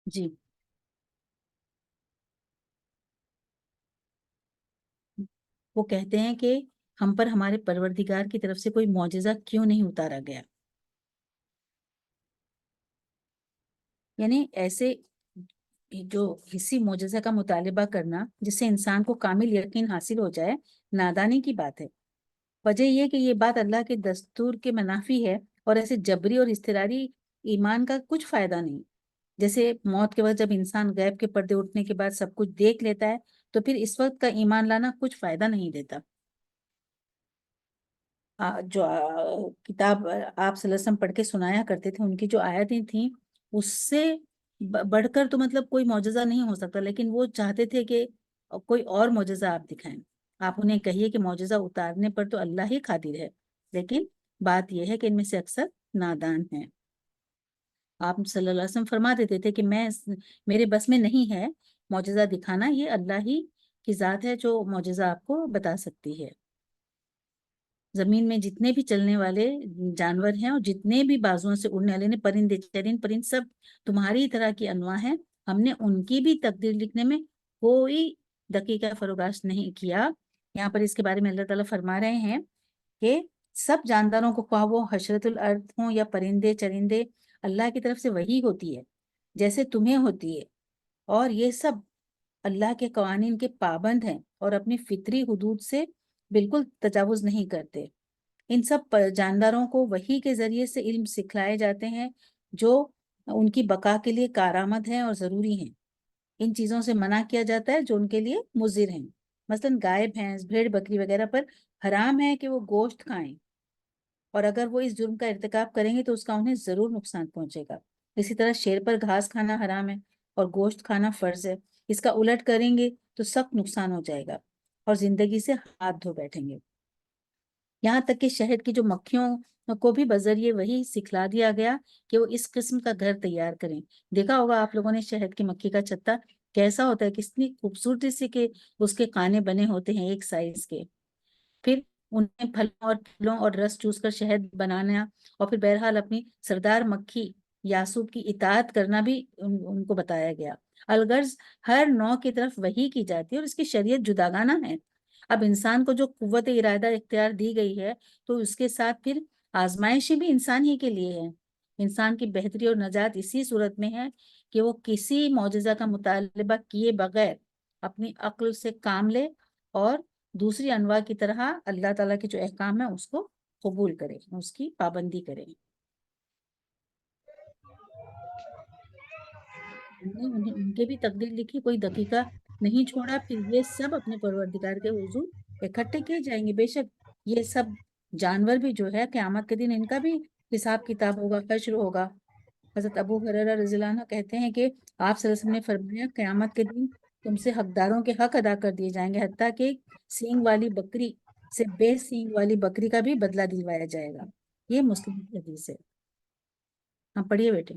جی وہ کہتے ہیں کہ ہم پر ہمارے پروردگار کی طرف سے کوئی معجزہ کیوں نہیں اتارا گیا، یعنی ایسے جو حصی معجزہ کا مطالبہ کرنا جس سے انسان کو کامل یقین حاصل ہو جائے، نادانی کی بات ہے۔ وجہ یہ کہ یہ بات اللہ کے دستور کے منافی ہے، اور ایسے جبری اور اضطراری ایمان کا کچھ فائدہ نہیں۔ جیسے موت کے وقت جب انسان غیب کے پردے اٹھنے کے بعد سب کچھ دیکھ لیتا ہے، تو پھر اس وقت کا ایمان لانا کچھ فائدہ نہیں دیتا۔ جو کتاب آپ صلی اللہ علیہ وسلم پڑھ کے سنایا کرتے تھے، ان کی جو آیتیں تھیں اس سے بڑھ کر تو مطلب کوئی معجزہ نہیں ہو سکتا، لیکن وہ چاہتے تھے کہ کوئی اور معجزہ آپ دکھائیں۔ آپ انہیں کہیے کہ معجزہ اتارنے پر تو اللہ ہی قادر ہے، لیکن بات یہ ہے کہ ان میں سے اکثر نادان ہیں۔ آپ صلی اللہ علیہ وسلم فرما دیتے تھے کہ میرے بس میں نہیں ہے معجزہ دکھانا، یہ اللہ ہی کی ذات ہے جو معجزہ آپ کو بتا سکتی ہے۔ زمین میں جتنے بھی چلنے والے جانور ہیں اور جتنے بھی بازوؤں سے اڑنے والے پرندے چرند پرند سب تمہاری طرح کی انواع ہیں، ہم نے ان کی بھی تقدیر لکھنے میں کوئی دقیقہ فروگاش نہیں کیا۔ یہاں پر اس کے بارے میں اللہ تعالیٰ فرما رہے ہیں کہ سب جانداروں کو، خواہ وہ حشرت الارض ہوں یا پرندے چرندے، اللہ کی طرف سے وحی ہوتی ہے جیسے تمہیں ہوتی ہے، اور یہ سب اللہ کے قوانین کے پابند ہیں اور اپنی فطری حدود سے بالکل تجاوز نہیں کرتے۔ ان سب جانداروں کو وحی کے ذریعے سے علم سکھلائے جاتے ہیں جو ان کی بقا کے لیے کارآمد ہیں اور ضروری ہیں۔ ان چیزوں سے منع کیا جاتا ہے جو ان کے لیے مضر ہیں، مثلا گائے بھینس بھیڑ بکری وغیرہ پر حرام ہے کہ وہ گوشت کھائیں، اور اگر وہ اس جرم کا ارتکاب کریں گے تو اس کا انہیں ضرور نقصان پہنچے گا۔ اسی طرح شیر پر گھاس کھانا حرام ہے اور گوشت کھانا فرض ہے، اس کا الٹ کریں گے تو سخت نقصان ہو جائے گا اور زندگی سے ہاتھ دھو بیٹھیں گے۔ یہاں تک کہ شہد کی جو مکھیوں کو بھی بذریعے وہی سکھلا دیا گیا کہ وہ اس قسم کا گھر تیار کریں۔ دیکھا ہوگا آپ لوگوں نے شہد کی مکھی کا چھتا کیسا ہوتا ہے، کتنی خوبصورتی سے کہ اس کے کانے بنے ہوتے ہیں ایک سائز کے۔ پھر انہیں پھلوں اور رس چوس کر شہد بنانا، اور پھر بہرحال اپنی سردار مکھی یاسوب کی اطاعت کرنا بھی ان کو بتایا گیا۔ الغرض ہر نوع کی طرف وحی کی جاتی ہے اور اس کی شریعت جداگانہ ہے۔ اب انسان کو جو قوت ارادہ اختیار دی گئی ہے تو اس کے ساتھ پھر آزمائشیں بھی انسان ہی کے لیے ہے۔ انسان کی بہتری اور نجات اسی صورت میں ہے کہ وہ کسی معجزہ کا مطالبہ کیے بغیر اپنی عقل سے کام لے اور دوسری انواع کی طرح اللہ تعالیٰ کے جو احکام ہیں اس کو قبول کرے، اس کی پابندی کرے۔ انہیں ان کے بھی تقدیر لکھی، کوئی دقیقہ نہیں چھوڑا، پھر یہ سب اپنے پروردگار کے حضور اکٹھے کیے جائیں گے۔ بے شک یہ سب جانور بھی جو ہے قیامت کے دن ان کا بھی حساب کتاب ہوگا، حشر ہوگا۔ حضرت ابو ہریرہ رضی اللہ عنہ کہتے ہیں کہ آپ صلی اللہ علیہ وسلم نے فرمایا قیامت کے دن تم سے حقداروں کے حق ادا کر دیے جائیں گے، حتیٰ کہ سینگ والی بکری سے بے سینگ والی بکری کا بھی بدلہ دلوایا جائے گا۔ یہ مسلم کی حدیث ہے۔ ہاں پڑھیے بیٹے۔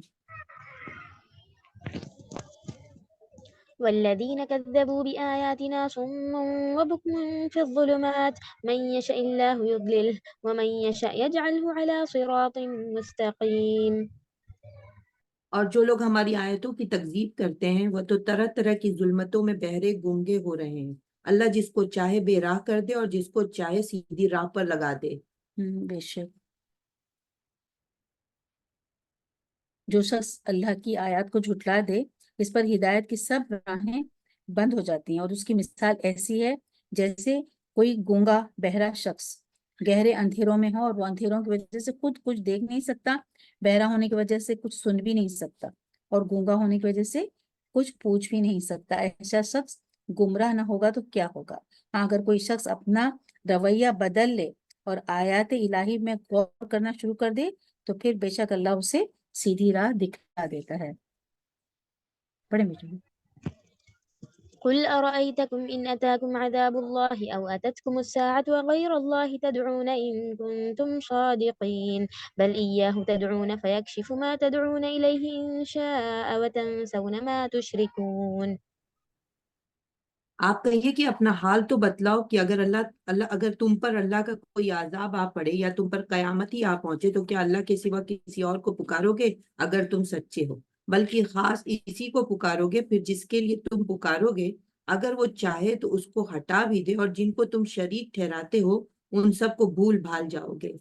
والذين كذبوا بآياتنا صم وبكم في الظلمات من يشاء الله يضلله ومن يشاء يجعله على صراط مستقيم۔ اور جو لوگ ہماری آیتوں کی تکذیب کرتے ہیں وہ تو طرح طرح کی ظلمتوں میں بہرے گونگے ہو رہے ہیں۔ اللہ جس کو چاہے بے راہ کر دے اور جس کو چاہے سیدھی راہ پر لگا دے۔ بے شک جو شخص اللہ کی آیات کو جھٹلا دے اس پر ہدایت کی سب راہیں بند ہو جاتی ہیں، اور اس کی مثال ایسی ہے جیسے کوئی گونگا بہرا شخص گہرے اندھیروں میں ہو اور وہ اندھیروں کی وجہ سے خود کچھ دیکھ نہیں سکتا، بہرا ہونے کی وجہ سے کچھ سن بھی نہیں سکتا، اور گونگا ہونے کی وجہ سے کچھ پوچھ بھی نہیں سکتا۔ ایسا شخص گمراہ نہ ہوگا تو کیا ہوگا؟ ہاں اگر کوئی شخص اپنا رویہ بدل لے اور آیات الہی میں غور کرنا شروع کر دے تو پھر بے شک اللہ اسے سیدھی راہ دکھا دیتا ہے۔ پڑھیں بیٹے۔ قل أرأيتكم إن أتاكم عذاب الله أو أتتكم الساعة وغير الله تدعون إن كنتم صادقين بل إياه تدعون فيكشف ما تدعون إليه إن شاء وتنسون ما تشركون۔ آپ کہیے کہ اپنا حال تو بتلاؤ کہ اگر تم پر اللہ کا کوئی عذاب آ پڑے یا تم پر قیامت ہی آ پہنچے تو کیا اللہ کے سوا کسی اور کو پکارو گے اگر تم سچے ہو؟ بلکہ خاص اسی کو پکارو گے، پھر جس کے لیے تم پکارو گے اگر وہ چاہے تو اس کو ہٹا بھی دے، اور جن کو تم شریک ٹھہراتے ہو ان سب کو بھول بھال جاؤ گے۔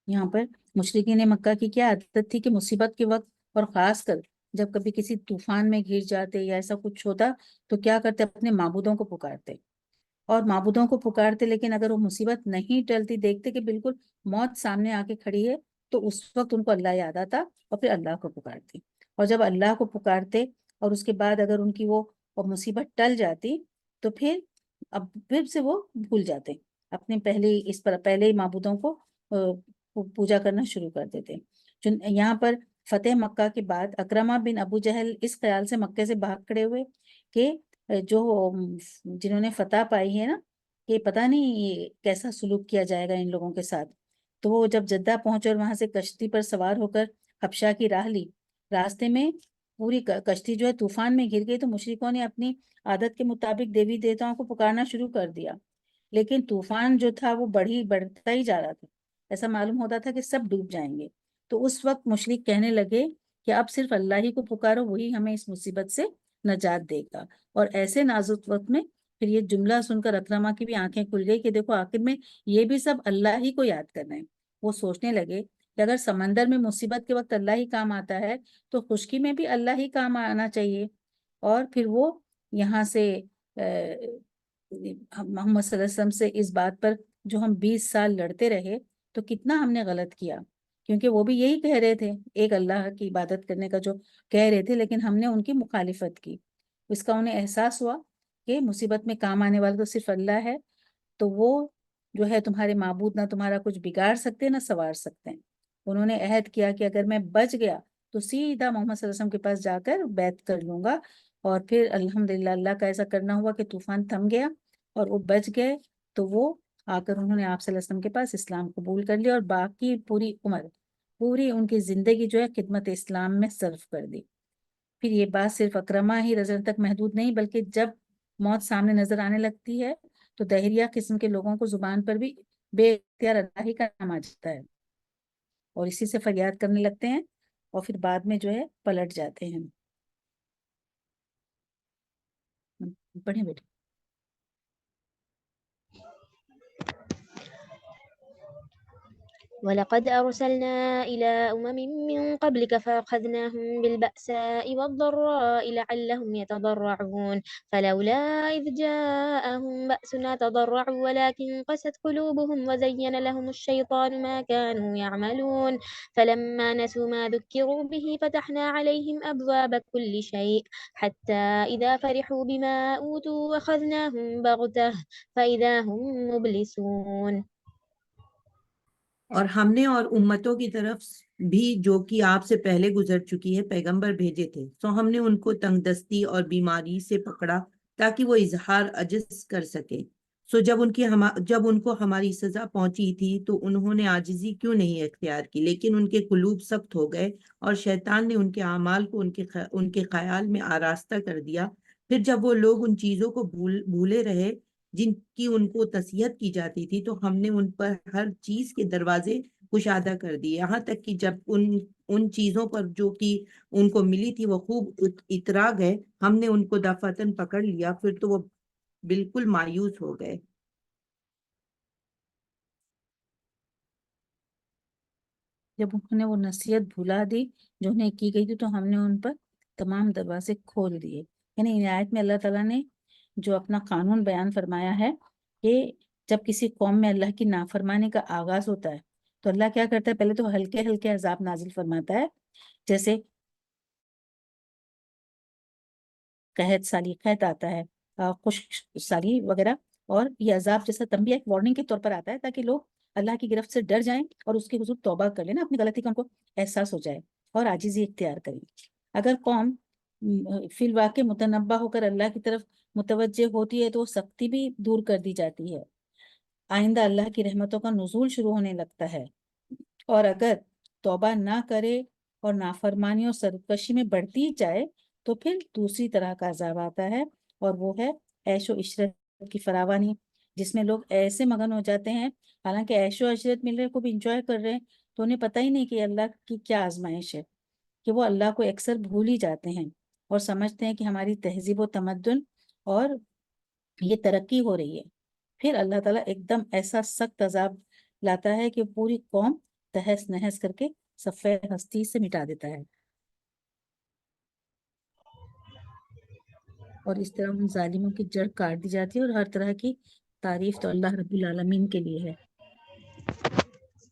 یہاں پر مشرکین مکہ کی کیا عادت تھی کہ مصیبت کے وقت اور خاص کر جب کبھی کسی طوفان میں گر جاتے یا ایسا کچھ ہوتا تو کیا کرتے، اپنے معبودوں کو پکارتے اور معبودوں کو پکارتے، لیکن اگر وہ مصیبت نہیں ٹلتی، دیکھتے کہ بالکل موت سامنے آ کے کھڑی ہے، تو اس وقت ان کو اللہ یاد آتا اور پھر اللہ کو پکارتے، اور جب اللہ کو پکارتے اور اس کے بعد اگر ان کی وہ مصیبت ٹل جاتی تو پھر سے وہ بھول جاتے اپنے پہلے ہی معبودوں کو پوجا کرنا شروع کر دیتے۔ یہاں پر فتح مکہ کے بعد اکرمہ بن ابو جہل اس خیال سے مکے سے بھاگ کھڑے ہوئے کہ جنہوں نے فتح پائی ہے نا، کہ پتہ نہیں یہ کیسا سلوک کیا جائے گا ان لوگوں کے ساتھ، تو وہ جب جدہ پہنچے اور وہاں سے کشتی پر سوار ہو کر حبشہ کی راہ لی، راستے میں پوری کشتی جو ہے طوفان میں گر گئی، تو مشرکوں نے اپنی عادت کے مطابق دیوی دیوتاؤں کو پکارنا شروع کر دیا، لیکن طوفان جو تھا وہ بڑھتا ہی جا رہا تھا، ایسا معلوم ہوتا تھا کہ سب ڈوب جائیں گے۔ تو اس وقت مشرک کہنے لگے کہ اب صرف اللہ ہی کو پکارو، وہی ہمیں اس مصیبت سے نجات دے گا۔ اور ایسے نازک وقت میں پھر یہ جملہ سن کر اکرمہ کی بھی آنکھیں کھل گئی کہ دیکھو آخر میں یہ بھی سب اللہ ہی کو یاد کر رہے ہیں۔ وہ سوچنے لگے کہ اگر سمندر میں مصیبت کے وقت اللہ ہی کام آتا ہے تو خشکی میں بھی اللہ ہی کام آنا چاہیے۔ اور پھر وہ یہاں سے محمد صلی اللہ علیہ وسلم سے اس بات پر جو ہم 20 سال لڑتے رہے تو کتنا ہم نے غلط کیا، کیونکہ وہ بھی یہی کہہ رہے تھے، ایک اللہ کی عبادت کرنے کا جو کہہ رہے تھے، لیکن ہم نے ان کی مخالفت کی۔ اس کا انہیں احساس ہوا کہ مصیبت میں کام آنے والا تو صرف اللہ ہے، تو وہ جو ہے تمہارے معبود نہ تمہارا کچھ بگاڑ سکتے نہ سنوار سکتے ہیں۔ انہوں نے عہد کیا کہ اگر میں بچ گیا تو سیدھا محمد صلی اللہ علیہ وسلم کے پاس جا کر بیعت کر لوں گا، اور پھر الحمدللہ اللہ کا ایسا کرنا ہوا کہ طوفان تھم گیا اور وہ بچ گئے، تو وہ آ کر انہوں نے آپ صلی اللہ علیہ وسلم کے پاس اسلام قبول کر لیا، اور باقی پوری عمر پوری ان کی زندگی جو ہے خدمت اسلام میں صرف کر دی۔ پھر یہ بات صرف اکرمہ ہی رضی اللہ تک محدود نہیں، بلکہ جب موت سامنے نظر آنے لگتی ہے تو دہریہ قسم کے لوگوں کو زبان پر بھی بے اختیار اللہ ہی کا نام آ جاتا ہے اور اسی سے فریاد کرنے لگتے ہیں، اور پھر بعد میں جو ہے پلٹ جاتے ہیں۔ پڑھیں بیٹے۔ ولقد أرسلنا إلى أمم من قبلك فأخذناهم بالبأساء والضراء لعلهم يتضرعون فلولا إذ جاءهم بأسنا تضرعوا ولكن قست قلوبهم وزين لهم الشيطان ما كانوا يعملون فلما نسوا ما ذكروا به فتحنا عليهم أبواب كل شيء حتى إذا فرحوا بما أوتوا أخذناهم بغتة فإذا هم مبلسون۔ اور ہم نے اور امتوں کی طرف بھی جو کہ آپ سے پہلے گزر چکی ہے پیغمبر بھیجے تھے، سو ہم نے ان کو تنگ دستی اور بیماری سے پکڑا تاکہ وہ اظہار عجز کر سکے۔ سو جب ان کو ہماری سزا پہنچی تھی تو انہوں نے عاجزی کیوں نہیں اختیار کی، لیکن ان کے قلوب سخت ہو گئے اور شیطان نے ان کے اعمال کو ان کے خیال میں آراستہ کر دیا۔ پھر جب وہ لوگ ان چیزوں کو بھولے رہے جن کی ان کو نصیحت کی جاتی تھی، تو ہم نے ان پر ہر چیز کے دروازے کشادہ کر دیے، یہاں تک کہ جب ان چیزوں پر جو کہ ان کو ملی تھی وہ خوب اترا گئے، ہم نے ان کو دفعتاً پکڑ لیا، پھر تو وہ بالکل مایوس ہو گئے۔ جب انہوں نے وہ نصیحت بھلا دی جو انہیں کی گئی تھی تو ہم نے ان پر تمام دروازے کھول دیے۔ یعنی ان آیت میں اللہ تعالیٰ نے جو اپنا قانون بیان فرمایا ہے کہ جب کسی قوم میں اللہ کی نافرمانی کا آغاز ہوتا ہے تو اللہ کیا کرتا ہے، پہلے تو ہلکے ہلکے عذاب نازل فرماتا ہے، جیسے قحط سالی، قحط آتا ہے، خشک سالی وغیرہ، اور یہ عذاب جیسا تنبیہ ایک وارننگ کے طور پر آتا ہے تاکہ لوگ اللہ کی گرفت سے ڈر جائیں اور اس کے حضور توبہ کر لیں، اپنی غلطی کا ان کو احساس ہو جائے اور عاجزی اختیار کریں۔ اگر قوم فی الواقع متنبہ ہو کر اللہ کی طرف متوجہ ہوتی ہے تو سختی بھی دور کر دی جاتی ہے، آئندہ اللہ کی رحمتوں کا نزول شروع ہونے لگتا ہے، اور اگر توبہ نہ کرے اور نافرمانی اور سرکشی میں بڑھتی جائے تو پھر دوسری طرح کا عذاب آتا ہے، اور وہ ہے عیش و عشرت کی فراوانی، جس میں لوگ ایسے مگن ہو جاتے ہیں، حالانکہ عیش و عشرت مل رہے، خوب انجوائے کر رہے ہیں، تو انہیں پتہ ہی نہیں کہ اللہ کی کیا آزمائش ہے، کہ وہ اللہ کو اکثر بھول ہی جاتے ہیں اور سمجھتے ہیں کہ ہماری تہذیب و تمدن اور یہ ترقی ہو رہی ہے. پھر اللہ تعالیٰ ایک دم ایسا سخت عذاب لاتا ہے کہ پوری قوم تہس نہس کر کے صفحہ ہستی سے مٹا دیتا ہے. اور اس طرح ان ظالموں کی جڑ کاٹ دی جاتی ہے اور ہر طرح کی تعریف تو اللہ رب العالمین کے لیے ہے.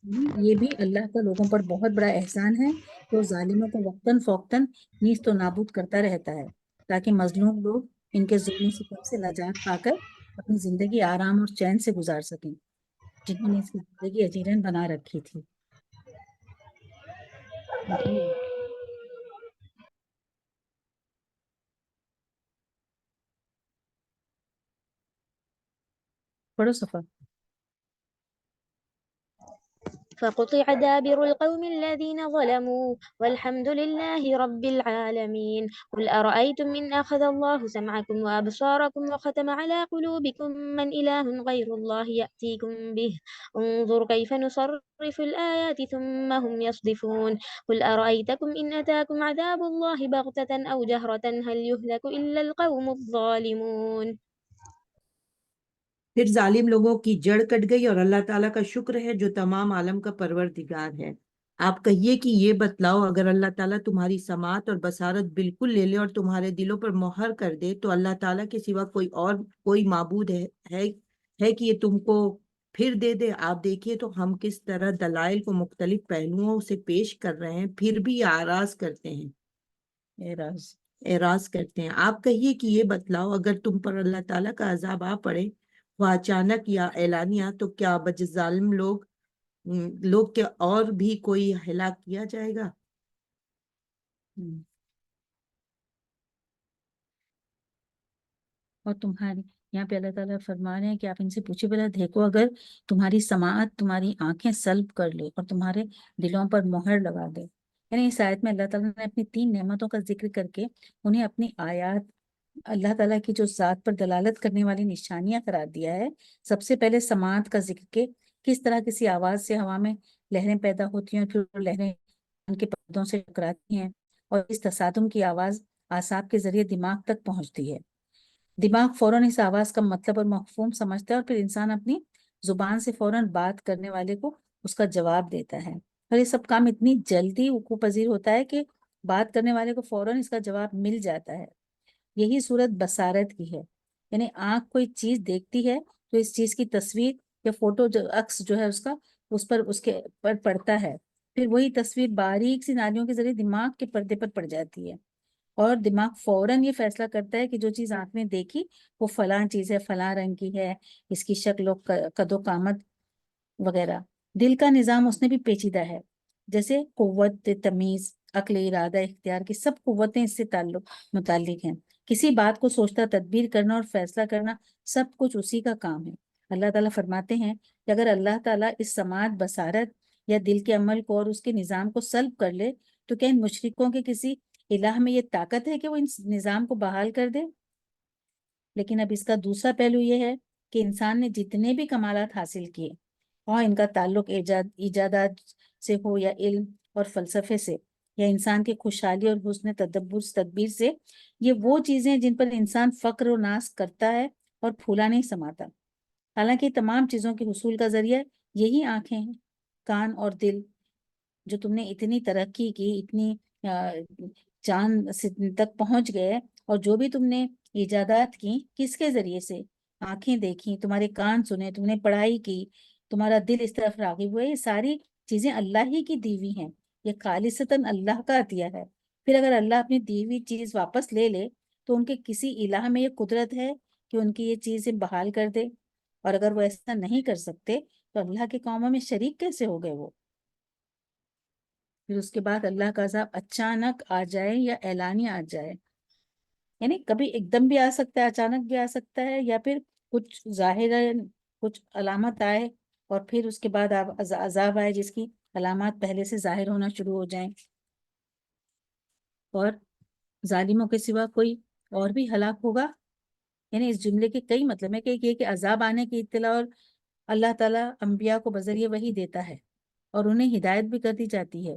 یہ بھی اللہ کا لوگوں پر بہت بڑا احسان ہے کہ وہ ظالموں کو وقتاً فوقتاً نیست و نابود کرتا رہتا ہے تاکہ مظلوم لوگ ان کے ظلم و ستم سے نجات پا کر اپنی زندگی آرام اور چین سے گزار سکیں، جنہوں نے اس کی زندگی اجیرن بنا رکھی تھی. جی پڑھو صفحہ. فقطع دابر القوم الذين ظلموا والحمد لله رب العالمين. قل أرأيتم إن أخذ الله سمعكم وأبصاركم وختم على قلوبكم من إله غير الله يأتيكم به انظر كيف نصرف الآيات ثم هم يصدفون. قل أرأيتكم إن أتاكم عذاب الله بغتة أو جهرة هل يهلك إلا القوم الظالمون. پھر ظالم لوگوں کی جڑ کٹ گئی اور اللہ تعالیٰ کا شکر ہے جو تمام عالم کا پروردگار ہے. آپ کہیے کہ یہ بتلاؤ اگر اللہ تعالیٰ تمہاری سماعت اور بصارت بالکل لے لے اور تمہارے دلوں پر مہر کر دے تو اللہ تعالیٰ کے سوا کوئی معبود ہے کہ یہ تم کو پھر دے دے. آپ دیکھیے تو ہم کس طرح دلائل کو مختلف پہلوؤں سے پیش کر رہے ہیں پھر بھی اعراض کرتے ہیں. اعراض کرتے ہیں. آپ کہیے کہ یہ بتلاؤ اگر تم پر اللہ تعالیٰ کا عذاب آ پڑے وہ اچانک یا اعلانیہ تو کیا بج ظالم لوگ کے اور بھی کوئی ہلاک کیا جائے گا. اور تمہاری یہاں پہ اللہ تعالیٰ فرما رہے ہیں کہ آپ ان سے پوچھے بلا دیکھو اگر تمہاری سماعت تمہاری آنکھیں سلب کر لے اور تمہارے دلوں پر مہر لگا دے. یعنی اس آیت میں اللہ تعالیٰ نے اپنی 3 نعمتوں کا ذکر کر کے انہیں اپنی آیات اللہ تعالیٰ کی جو ذات پر دلالت کرنے والی نشانیاں قرار دیا ہے. سب سے پہلے سماعت کا ذکر کہ کس طرح کسی آواز سے ہوا میں لہریں پیدا ہوتی ہیں اور پھر وہ لہریں ان کے پردوں سے ٹکراتی ہیں اور اس تصادم کی آواز اعصاب کے ذریعے دماغ تک پہنچتی ہے. دماغ فوراً اس آواز کا مطلب اور مفہوم سمجھتا ہے اور پھر انسان اپنی زبان سے فوراً بات کرنے والے کو اس کا جواب دیتا ہے. اور یہ سب کام اتنی جلدی وقوع پذیر ہوتا ہے کہ بات کرنے والے کو فوراً اس کا جواب مل جاتا ہے. یہی صورت بصارت کی ہے. یعنی آنکھ کوئی چیز دیکھتی ہے تو اس چیز کی تصویر یا فوٹو عکس جو ہے اس کے پر پڑتا ہے. پھر وہی تصویر باریک سی نالیوں کے ذریعے دماغ کے پردے پر پڑ جاتی ہے اور دماغ فوراً یہ فیصلہ کرتا ہے کہ جو چیز آنکھ نے دیکھی وہ فلاں چیز ہے، فلاں رنگ کی ہے، اس کی شکل و قد و قامت وغیرہ. دل کا نظام اس نے بھی پیچیدہ ہے. جیسے قوت تمیز، عقل، ارادہ، اختیار کی سب قوتیں اس سے متعلق ہیں. کسی بات کو سوچتا تدبیر کرنا اور فیصلہ کرنا سب کچھ اسی کا کام ہے. اللہ تعالیٰ فرماتے ہیں کہ اگر اللہ تعالیٰ اس سماعت، بصارت یا دل کے عمل کو اور اس کے نظام کو سلب کر لے تو کیا ان مشرکوں کے کسی الہ میں یہ طاقت ہے کہ وہ اس نظام کو بحال کر دے؟ لیکن اب اس کا دوسرا پہلو یہ ہے کہ انسان نے جتنے بھی کمالات حاصل کیے اور ان کا تعلق ایجادات سے ہو یا علم اور فلسفے سے یا انسان کی خوشحالی اور حسن تدبیر سے، یہ وہ چیزیں جن پر انسان فخر و ناز کرتا ہے اور پھولا نہیں سماتا. حالانکہ تمام چیزوں کے حصول کا ذریعہ یہی آنکھیں ہیں، کان اور دل. جو تم نے اتنی ترقی کی، اتنی چاند تک پہنچ گئے اور جو بھی تم نے ایجادات کی کس کے ذریعے سے؟ آنکھیں دیکھی، تمہارے کان سنے، تم نے پڑھائی کی، تمہارا دل اس طرف راغب ہوئے. یہ ساری چیزیں اللہ ہی کی دی ہوئی ہیں، یہ خالصتاً اللہ کا عطیہ ہے. پھر اگر اللہ اپنی دی ہوئی چیز واپس لے لے تو ان کے کسی الہ میں یہ قدرت ہے کہ ان کی یہ چیزیں بحال کر دے؟ اور اگر وہ ایسا نہیں کر سکتے تو اللہ کے قوموں میں شریک کیسے ہو گئے وہ؟ پھر اس کے بعد اللہ کا عذاب اچانک آ جائے یا اعلانیہ آ جائے. یعنی کبھی ایک دم بھی آ سکتا ہے، اچانک بھی آ سکتا ہے، یا پھر کچھ ظاہر کچھ علامت آئے اور پھر اس کے بعد عذاب آئے جس کی علامات پہلے سے ظاہر ہونا شروع ہو جائیں. اور ظالموں کے سوا کوئی اور بھی ہلاک ہوگا. یعنی اس جملے کے کئی مطلب ہے کہ عذاب آنے کی اطلاع اور اللہ تعالیٰ انبیاء کو بذریعہ وحی دیتا ہے اور انہیں ہدایت بھی کر دی جاتی ہے.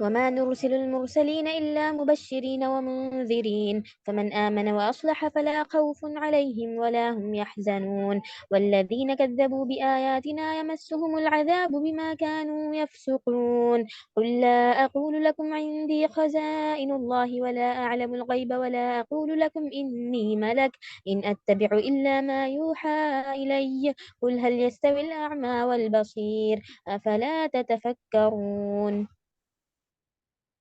وما نرسل المرسلين إلا مبشرين ومنذرين فمن آمن وأصلح فلا خوف عليهم ولا هم يحزنون والذين كذبوا بآياتنا يمسهم العذاب بما كانوا يفسقون قل لا أقول لكم عندي خزائن الله ولا أعلم الغيب ولا أقول لكم إني ملك إن أتبع إلا ما يوحى إلي قل هل يستوي الأعمى والبصير أفلا تتفكرون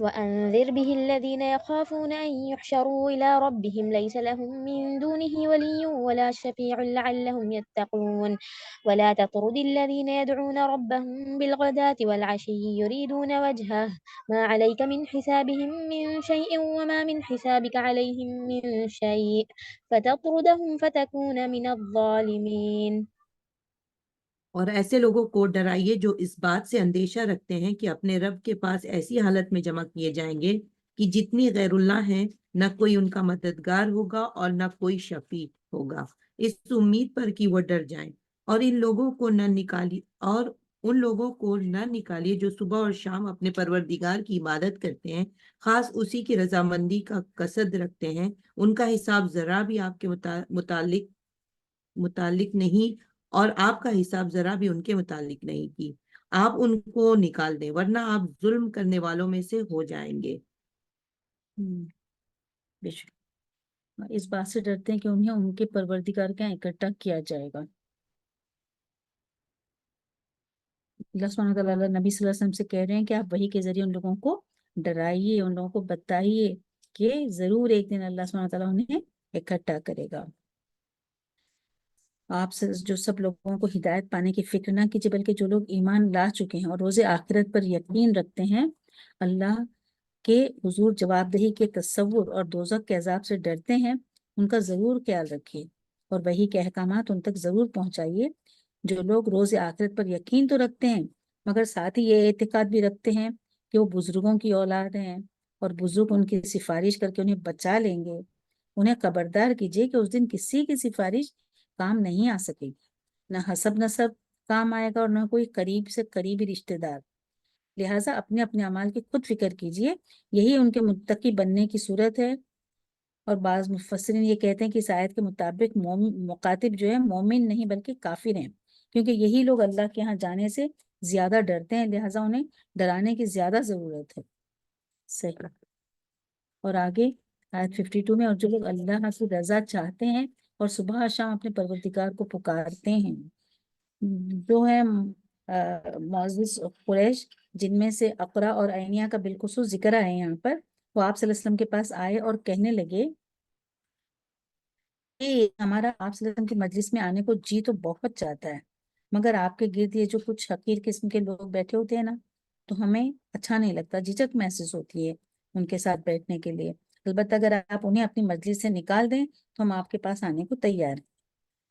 وأنذر به الذين يخافون أن يحشروا إلى ربهم ليس لهم من دونه ولي ولا شفيع لعلهم يتقون ولا تطرد الذين يدعون ربهم بالغداة والعشي يريدون وجهه ما عليك من حسابهم من شيء وما من حسابك عليهم من شيء فتطردهم فتكون من الظالمين. اور ایسے لوگوں کو ڈرائیے جو اس بات سے اندیشہ رکھتے ہیں کہ اپنے رب کے پاس ایسی حالت میں جمع کیے جائیں گے کہ جتنی غیر اللہ ہیں نہ کوئی ان کا مددگار ہوگا اور نہ کوئی شفیع ہوگا، اس امید پر کہ وہ ڈر جائیں۔ اور ان لوگوں کو نہ نکالیے جو صبح اور شام اپنے پروردگار کی عبادت کرتے ہیں، خاص اسی کی رضامندی کا قصد رکھتے ہیں، ان کا حساب ذرا بھی آپ کے متعلق نہیں، اور آپ کا حساب ذرا بھی ان کے متعلق نہیں کی۔ آپ ان کو نکال دیں ورنہ آپ ظلم کرنے والوں میں سے ہو جائیں گے۔ بے شک اس بات سے ڈرتے ہیں کہ انہیں ان کے پروردگار کا اکٹھا کیا جائے گا۔ اللہ سبحانہ تعالیٰ نبی صلی اللہ علیہ وسلم سے کہہ رہے ہیں کہ آپ وحی کے ذریعے ان لوگوں کو ڈرائیے، ان لوگوں کو بتائیے کہ ضرور ایک دن اللہ سبحانہ تعالیٰ انہیں اکٹھا کرے گا۔ آپ سے جو سب لوگوں کو ہدایت پانے کی فکر نہ کیجیے، بلکہ جو لوگ ایمان لا چکے ہیں اور روز آخرت پر یقین رکھتے ہیں، اللہ کے حضور جواب دہی کے تصور اور دوزخ کے عذاب سے ڈرتے ہیں، ان کا ضرور خیال رکھیے اور وحی کے احکامات ان تک ضرور پہنچائیے۔ جو لوگ روز آخرت پر یقین تو رکھتے ہیں مگر ساتھ ہی یہ اعتقاد بھی رکھتے ہیں کہ وہ بزرگوں کی اولاد ہیں اور بزرگ ان کی سفارش کر کے انہیں بچا لیں گے، انہیں خبردار کیجیے کہ اس دن کسی کی سفارش کام نہیں آ سکے گی، نہ حسب نسب کام آئے گا اور نہ کوئی قریب سے قریبی رشتہ دار۔ لہٰذا اپنے اپنے اعمال کی خود فکر کیجیے، یہی ان کے متقی بننے کی صورت ہے۔ اور بعض مفسرین یہ کہتے ہیں کہ اس آیت کے مطابق مخاطب جو ہے مومن نہیں بلکہ کافر ہیں، کیونکہ یہی لوگ اللہ کے ہاں جانے سے زیادہ ڈرتے ہیں، لہٰذا انہیں ڈرانے کی زیادہ ضرورت ہے۔ صحیح۔ اور آگے آیت 52 میں، اور جو لوگ اللہ کی رضا چاہتے ہیں اور صبح اور شام اپنے پروردگار کو پکارتے ہیں، جو ہے معزز قریش جن میں سے اقرا اور عینیہ کا بالخصوص ذکر ہے یہاں پر، وہ آپ صلی اللہ علیہ وسلم کے پاس آئے اور کہنے لگے کہ ہمارا آپ صلی اللہ علیہ وسلم کی مجلس میں آنے کو جی تو بہت چاہتا ہے، مگر آپ کے گرد یہ جو کچھ حقیر قسم کے لوگ بیٹھے ہوتے ہیں نا، تو ہمیں اچھا نہیں لگتا، جھجک محسوس ہوتی ہے ان کے ساتھ بیٹھنے کے لیے۔ البتہ اگر آپ انہیں اپنی مجلس سے نکال دیں تو ہم آپ کے پاس آنے کو تیار ہیں۔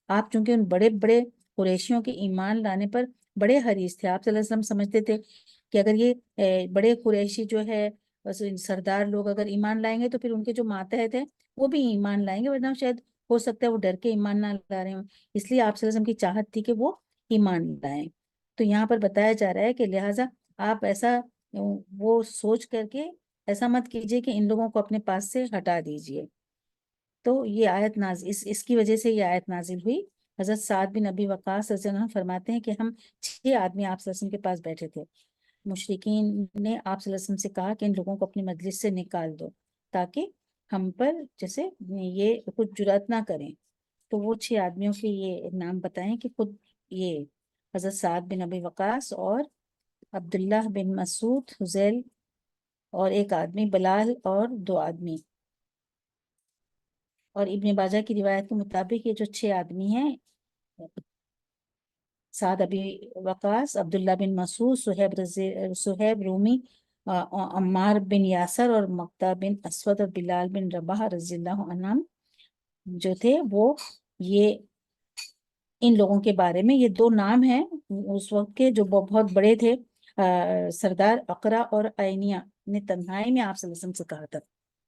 آپ چونکہ ان بڑے بڑے قریشیوں کے ایمان لانے پر بڑے حریص تھے، آپ صلی اللہ علیہ وسلم سمجھتے تھے کہ اگر یہ بڑے قریشی جو ہے سردار لوگ اگر ایمان لائیں گے تو پھر ان کے جو ماتحت ہیں وہ بھی ایمان لائیں گے، ورنہ شاید ہو سکتا ہے وہ ڈر کے ایمان نہ لا رہے ہوں، اس لیے آپ صلی اللہ علیہ وسلم کی چاہت تھی کہ وہ ایمان لائیں۔ تو یہاں پر بتایا جا رہا ہے کہ لہٰذا آپ ایسا وہ سوچ کر کے ایسا مت کیجئے کہ ان لوگوں کو اپنے پاس سے ہٹا دیجئے۔ تو یہ آیت نازل اس کی وجہ سے یہ آیت نازل ہوئی۔ حضرت سعد بن ابی وقاص رضی اللہ عنہ فرماتے ہیں کہ ہم 6 آدمی آپ صلی اللہ علیہ وسلم کے پاس بیٹھے تھے، مشرکین نے آپ صلی اللہ علیہ وسلم سے کہا کہ ان لوگوں کو اپنی مجلس سے نکال دو تاکہ ہم پر جیسے یہ کچھ جرأت نہ کریں۔ تو وہ 6 آدمیوں کے یہ نام بتائیں کہ خود یہ حضرت سعد بن ابی وقاص اور عبداللہ بن مسعود، حذیل اور ایک آدمی، بلال اور 2 آدمی۔ اور ابن باجہ کی روایت کے مطابق یہ جو 6 آدمی ہیں، سعد ابی وقاص، عبداللہ بن مسعود، صہیب رومی، عمار بن یاسر اور مقدہ بن اسود اور بلال بن رباح رضی اللہ عنہ جو تھے، وہ یہ ان لوگوں کے بارے میں یہ 2 نام ہیں اس وقت کے جو بہت بڑے تھے۔ سردار اقرا اور عینیہ نے تنہائی میں آپ صلی اللہ علیہ وسلم سے کہا تھا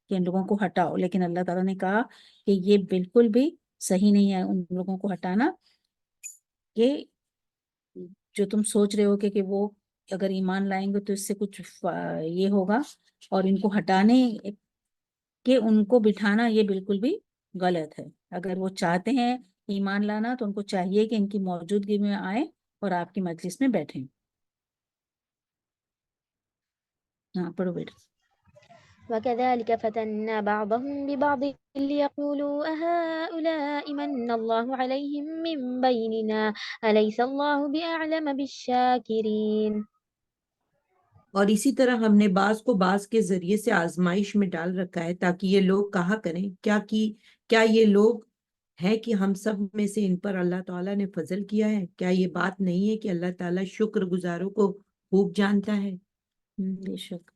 کہ ان لوگوں کو ہٹاؤ، لیکن اللہ تعالیٰ نے کہا کہ یہ بالکل بھی صحیح نہیں ہے ان لوگوں کو ہٹانا، کہ جو تم سوچ رہے ہو کہ وہ اگر ایمان لائیں گے تو اس سے کچھ یہ ہوگا، اور ان کو ہٹانے کہ ان کو بٹھانا یہ بالکل بھی غلط ہے۔ اگر وہ چاہتے ہیں ایمان لانا تو ان کو چاہیے کہ ان کی موجودگی میں آئیں اور آپ کی مجلس میں بیٹھیں۔ ہاں پڑھو بیٹا۔ وكذلك فتنا بعضهم ببعض ليقولوا أهؤلاء من الله عليهم من بيننا أليس الله بأعلم بالشاكرين۔ اور اسی طرح ہم نے بعض کو بعض کے ذریعے سے آزمائش میں ڈال رکھا ہے تاکہ یہ لوگ کہا کریں کیا یہ لوگ ہے کہ ہم سب میں سے ان پر اللہ تعالیٰ نے فضل کیا ہے؟ کیا یہ بات نہیں ہے کہ اللہ تعالیٰ شکر گزاروں کو خوب جانتا ہے؟ بے شک،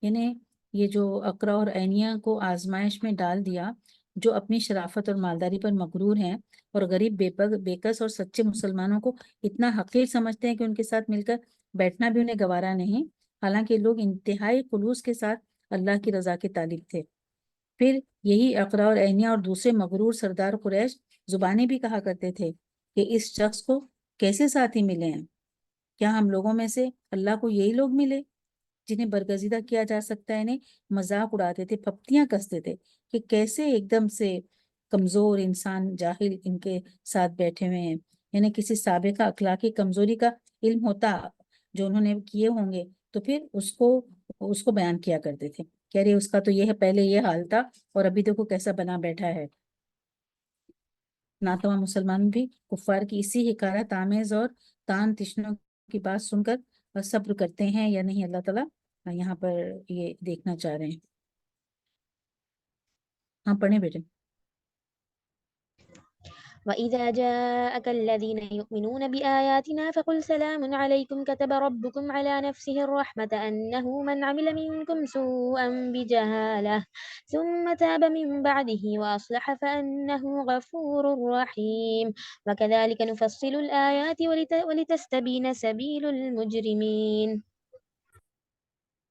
یعنی یہ جو اقرا اور عینیہ کو آزمائش میں ڈال دیا، جو اپنی شرافت اور مالداری پر مغرور ہیں اور غریب بےکس اور سچے مسلمانوں کو اتنا حقیر سمجھتے ہیں کہ ان کے ساتھ مل کر بیٹھنا بھی انہیں گوارا نہیں، حالانکہ لوگ انتہائی خلوص کے ساتھ اللہ کی رضا کے طالب تھے۔ پھر یہی اقرا اور عینیہ اور دوسرے مغرور سردار قریش زبانی بھی کہا کرتے تھے کہ اس شخص کو کیسے ساتھی ملے ہیں؟ کیا ہم لوگوں میں سے اللہ کو یہی لوگ ملے جنہیں برگزیدہ کیا جا سکتا ہے؟ انہیں مذاق اڑاتے تھے، پھپتیاں کستے تھے کہ کیسے ایک دم سے کمزور انسان جاہل ان کے ساتھ بیٹھے ہوئے ہیں۔ یعنی کسی سابقہ اخلاقی کمزوری کا علم ہوتا جو انہوں نے کیے ہوں گے تو پھر اس کو بیان کیا کرتے تھے، کہہ رہے اس کا تو یہ ہے، پہلے یہ حال تھا اور ابھی دیکھو کیسا بنا بیٹھا ہے۔ ناتواں مسلمان بھی کفار کی اسی حکارت آمیز اور تان تشنوں کی بات سن کر صبر کرتے ہیں یا نہیں، اللہ تعالیٰ یہاں پر یہ دیکھنا چاہ رہے ہیں۔ ہاں پڑھیں بیٹے۔ وَإِذَا جَاءَكَ الَّذِينَ يُؤْمِنُونَ بِآيَاتِنَا فَقُلْ سَلَامٌ عَلَيْكُمْ كَتَبَ رَبُّكُمْ عَلَى نَفْسِهِ الرَّحْمَةَ أَنَّهُ مَنْ عَمِلَ مِنكُمْ سُوءًا بِجَهَالَةٍ ثُمَّ تَابَ مِنْ بَعْدِهِ وَأَصْلَحَ فَأَنَّهُ غَفُورٌ رَحِيمٌ وَكَذَلِكَ نُفَصِّلُ الْآيَاتِ وَلِتَسْتَبِينَ سَبِيلُ الْمُجْرِمِينَ۔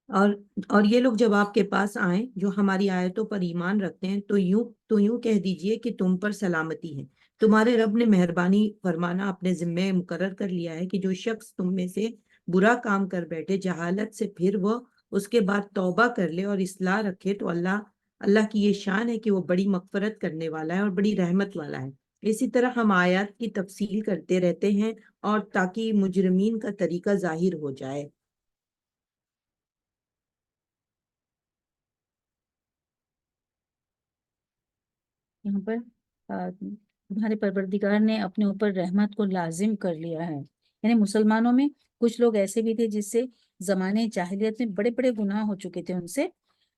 اور یہ لوگ جب آپ کے پاس آئیں جو ہماری آیتوں پر ایمان رکھتے ہیں تو یوں کہہ دیجئے کہ تم پر سلامتی ہے، تمہارے رب نے مہربانی فرمانا اپنے ذمے مقرر کر لیا ہے کہ جو شخص تم میں سے برا کام کر بیٹھے جہالت سے، پھر وہ اس کے بعد توبہ کر لے اور اصلاح رکھے تو اللہ کی یہ شان ہے کہ وہ بڑی مغفرت کرنے والا ہے اور بڑی رحمت والا ہے۔ اسی طرح ہم آیات کی تفصیل کرتے رہتے ہیں اور تاکہ مجرمین کا طریقہ ظاہر ہو جائے۔ یہاں پر تمہارے پروردگار نے اپنے اوپر رحمت کو لازم کر لیا ہے۔ یعنی مسلمانوں میں کچھ لوگ ایسے بھی تھے جس سے زمانے جاہلیت میں بڑے بڑے گناہ ہو چکے تھے ان سے،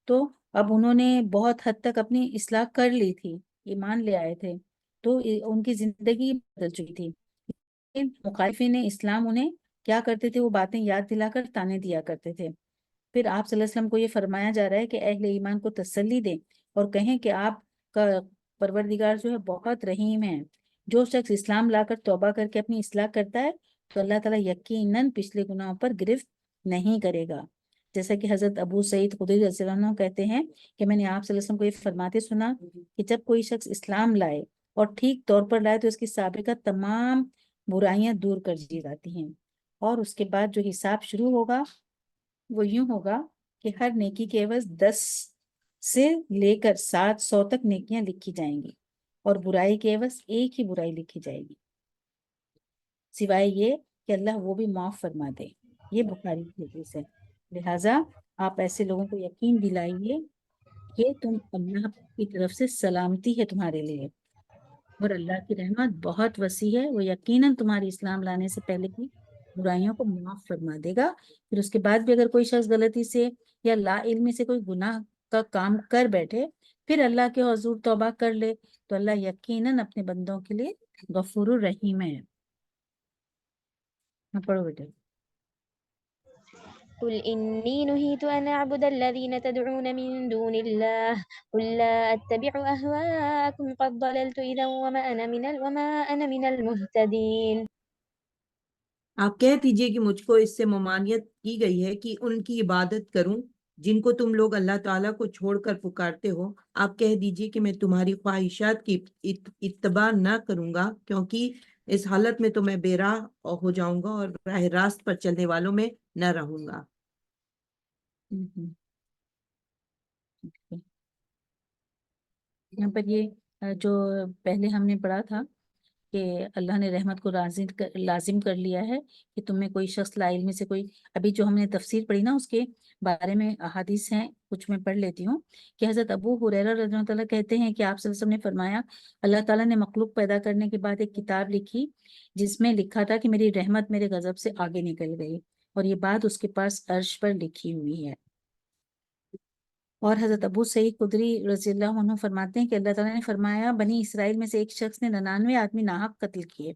تو اب انہوں نے بہت حد تک اپنی اصلاح کر لی تھی، ایمان لے آئے تھے، تو ان کی زندگی بدل چکی تھی۔ مخالفین اسلام انہیں کیا کرتے تھے؟ وہ باتیں یاد دلا کر تانے دیا کرتے تھے۔ پھر آپ صلی اللہ علیہ وسلم کو یہ فرمایا جا رہا ہے کہ اہل ایمان کو تسلی دیں اور کہیں کہ آپ کا پروردگار جو ہے بہت رحیم ہے، جو شخص اسلام لا کر توبہ کر کے اپنی اصلاح کرتا ہے تو اللہ تعالیٰ یقیناً پچھلے گناہوں پر گرفت نہیں کرے گا۔ جیسا کہ حضرت ابو سعید خدری رضی اللہ عنہ کہتے ہیں کہ میں نے آپ صلی اللہ علیہ وسلم کو یہ فرماتے سنا کہ جب کوئی شخص اسلام لائے اور ٹھیک طور پر لائے تو اس کی سابقہ تمام برائیاں دور کر دی جاتی ہیں، اور اس کے بعد جو حساب شروع ہوگا وہ یوں ہوگا کہ ہر نیکی کے عوض 10 سے لے کر 700 تک نیکیاں لکھی جائیں گی اور برائی کے عوض ایک ہی برائی لکھی جائے گی، سوائے یہ کہ اللہ وہ بھی معاف فرما دے۔ یہ بخاری کی حدیث ہے۔ لہٰذا آپ ایسے لوگوں کو یقین دلائیے کہ تم اللہ کی طرف سے سلامتی ہے تمہارے لیے، اور اللہ کی رحمت بہت وسیع ہے، وہ یقیناً تمہاری اسلام لانے سے پہلے کی برائیوں کو معاف فرما دے گا۔ پھر اس کے بعد بھی اگر کوئی شخص غلطی سے یا لا علمی سے کوئی گناہ کا کام کر بیٹھے پھر اللہ کے حضور توبہ کر لے تو اللہ یقیناً اپنے بندوں کے لیے غفور الرحیم ہے۔ پڑھو بیٹے۔ قل إني نهيت أن أعبد الذين تدعون من دون الله قل لا أتبع أهواءكم قد ضللت إذا وما أنا من المهتدين۔ آپ کہہ دیجئے کہ مجھ کو اس سے ممانعت کی گئی ہے کہ ان کی عبادت کروں جن کو تم لوگ اللہ تعالیٰ کو چھوڑ کر پکارتے ہو۔ آپ کہہ دیجئے کہ میں تمہاری خواہشات کی اتباع نہ کروں گا، کیونکہ اس حالت میں تو میں بے راہ ہو جاؤں گا اور راہ راست پر چلنے والوں میں نہ رہوں گا۔ یہاں پر یہ جو پہلے ہم نے پڑھا تھا کہ اللہ نے رحمت کو لازم کر لیا ہے کہ تم میں کوئی شخص لا علمی سے کوئی، ابھی جو ہم نے تفسیر پڑھی نا اس کے بارے میں احادیث ہیں، کچھ میں پڑھ لیتی ہوں کہ حضرت ابو ہریرہ رضی اللہ تعالیٰ کہتے ہیں کہ آپ صلی اللہ علیہ وسلم نے فرمایا اللہ تعالیٰ نے مخلوق پیدا کرنے کے بعد ایک کتاب لکھی جس میں لکھا تھا کہ میری رحمت میرے غضب سے آگے نکل گئی، اور یہ بات اس کے پاس عرش پر لکھی ہوئی ہے۔ اور حضرت ابو سعید خدری رضی اللہ عنہ فرماتے ہیں کہ اللہ تعالیٰ نے فرمایا بنی اسرائیل میں سے ایک شخص نے 99 آدمی ناحق قتل کیے،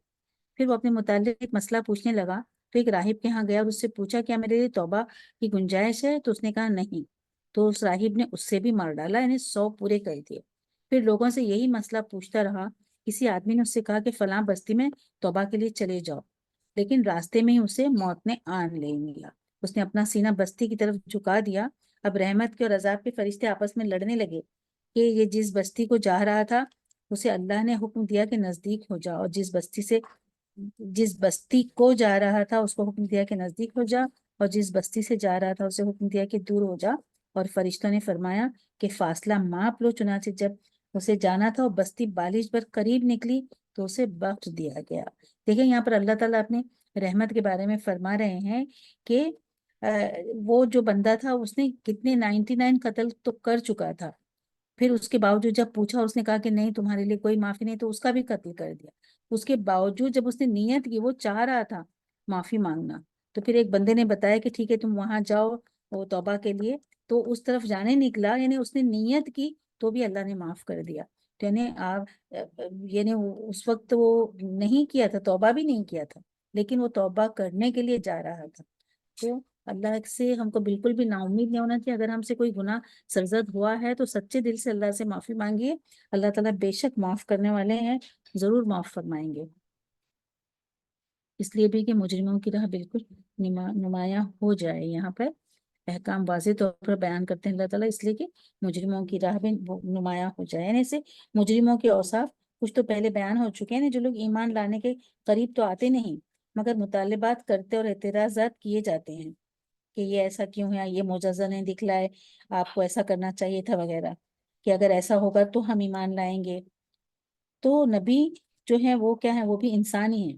پھر وہ اپنے متعلق ایک مسئلہ پوچھنے لگا تو ایک راہب کے ہاں گیا اور اس سے پوچھا کیا میرے لیے توبہ کی گنجائش ہے؟ تو اس نے کہا نہیں، تو اس راہب نے اس سے بھی مار ڈالا، یعنی 100 پورے کر دیے۔ پھر لوگوں سے یہی مسئلہ پوچھتا رہا، کسی آدمی نے اس سے کہا کہ فلاں بستی میں توبہ کے لیے چلے جاؤ، لیکن راستے میں ہی اسے موت نے آن لے لیا، اس نے اپنا سینہ بستی کی طرف جھکا دیا۔ اب رحمت کے اور عذاب کے فرشتے آپس میں لڑنے لگے کہ یہ جس بستی کو جا رہا تھا اسے اللہ نے حکم دیا کہ نزدیک ہو جا، اور جس بستی کو جا رہا تھا اس کو حکم دیا کہ نزدیک ہو جا، اور جس بستی سے جا رہا تھا اسے حکم دیا کہ دور ہو جا۔ اور فرشتوں نے فرمایا کہ فاصلہ ماپ لو، چنانچہ جب اسے جانا تھا اور بستی بالش پر قریب نکلی تو اسے بخش دیا گیا۔ دیکھیں یہاں پر اللہ تعالیٰ اپنے رحمت کے بارے میں فرما رہے ہیں کہ وہ جو بندہ تھا اس نے کتنے 99 قتل تو کر چکا تھا، پھر اس کے باوجود جب پوچھا اس نے کہا کہ نہیں تمہارے لیے کوئی معافی نہیں، تو اس کا بھی قتل کر دیا۔ اس کے باوجود جب اس نے نیت کی، وہ چاہ رہا تھا معافی مانگنا، تو پھر ایک بندے نے بتایا کہ ٹھیک ہے تم وہاں جاؤ وہ توبہ کے لیے، تو اس طرف جانے نکلا، یعنی اس نے نیت کی تو بھی اللہ نے معاف کر دیا۔ تو یعنی اس وقت وہ نہیں کیا تھا، توبہ بھی نہیں کیا تھا، لیکن وہ توبہ کرنے کے لیے جا رہا تھا۔ تو اللہ سے ہم کو بالکل بھی نا امید نہیں ہونا چاہیے۔ اگر ہم سے کوئی گناہ سرزد ہوا ہے تو سچے دل سے اللہ سے معافی مانگیے، اللہ تعالیٰ بے شک معاف کرنے والے ہیں، ضرور معاف فرمائیں گے۔ اس لیے بھی کہ مجرموں کی راہ بالکل نمایاں ہو جائے، یہاں پر احکام واضح طور پر بیان کرتے ہیں اللہ تعالیٰ، اس لیے کہ مجرموں کی راہ بھی نمایاں ہو جائے۔ یعنی اسے مجرموں کے اوصاف کچھ تو پہلے بیان ہو چکے ہیں، جو لوگ ایمان لانے کے قریب تو آتے نہیں مگر مطالبات کرتے اور اعتراضات کیے جاتے ہیں کہ یہ ایسا کیوں ہے، یہ معجزہ نہیں دکھلائے، آپ کو ایسا کرنا چاہیے تھا وغیرہ، کہ اگر ایسا ہوگا تو ہم ایمان لائیں گے۔ تو نبی جو ہیں وہ کیا ہیں، وہ بھی انسان ہی ہیں۔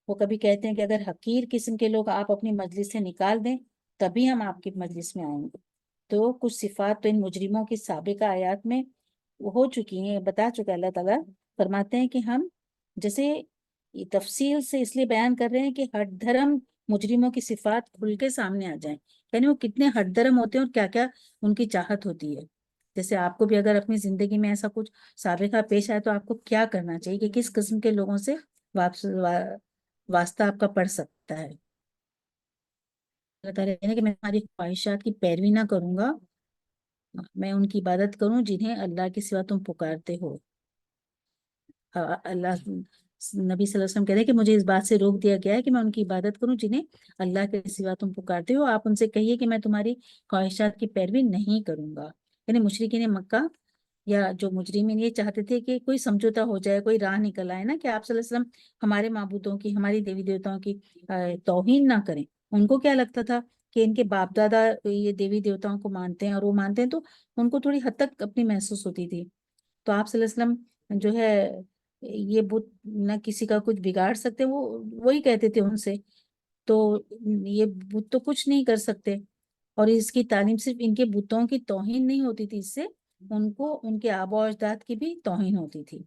وہ کبھی کہتے ہیں کہ اگر حقیر قسم کے لوگ آپ اپنی مجلس سے نکال دیں تبھی ہم آپ کی مجلس میں آئیں گے۔ تو کچھ صفات تو ان مجرموں کی سابقہ آیات میں ہو چکی ہیں، بتا چکا اللہ تعالیٰ۔ فرماتے ہیں کہ ہم جیسے یہ تفصیل سے اس لیے بیان کر رہے ہیں کہ ہر دھرم مجرموں کی صفات کھل کے سامنے آ جائیں، یعنی وہ کتنے ہٹ درم ہوتے ہیں اور کیا کیا ان کی چاہت ہوتی ہے۔ جیسے آپ کو بھی اگر اپنی زندگی میں ایسا کچھ سابقہ پیش آئے تو آپ کو کیا کرنا چاہیے، کہ کس قسم کے لوگوں سے واسطہ آپ کا پڑ سکتا ہے۔ اللہ تعالیٰ کہتے ہیں کہ میں تمہاری خواہشات کی پیروی نہ کروں گا، میں ان کی عبادت کروں جنہیں اللہ کے سوا تم پکارتے ہو۔ اللہ نبی صلی اللہ علیہ وسلم کہتے ہیں کہ مجھے اس بات سے روک دیا گیا ہے کہ میں ان کی عبادت کروں جنہیں اللہ کے سوا تم پکارتے ہو۔ آپ ان سے کہیے کہ میں تمہاری خواہشات کی پیروی نہیں کروں گا۔ یعنی مشرکین مکہ یا جو مجرمین یہ چاہتے تھے کہ کوئی سمجھوتا ہو جائے، کوئی راہ نکل آئے نا، کہ آپ صلی اللہ علیہ وسلم ہمارے معبودوں کی، ہماری دیوی دیوتاؤں کی توہین نہ کریں۔ ان کو کیا لگتا تھا کہ ان کے باپ دادا یہ دیوی دیوتاؤں کو مانتے ہیں اور وہ مانتے ہیں، تو ان کو تھوڑی حد تک اپنی محسوس ہوتی تھی۔ تو آپ صلی اللہ علیہ وسلم جو ہے یہ بت نہ کسی کا کچھ بگاڑ سکتے، وہی کہتے تھے ان سے، تو یہ بت تو کچھ نہیں کر سکتے۔ اور اس کی تعلیم صرف ان کے بتوں کی توہین نہیں ہوتی تھی، اس سے ان کو ان کے آباء و اجداد کی بھی توہین ہوتی تھی،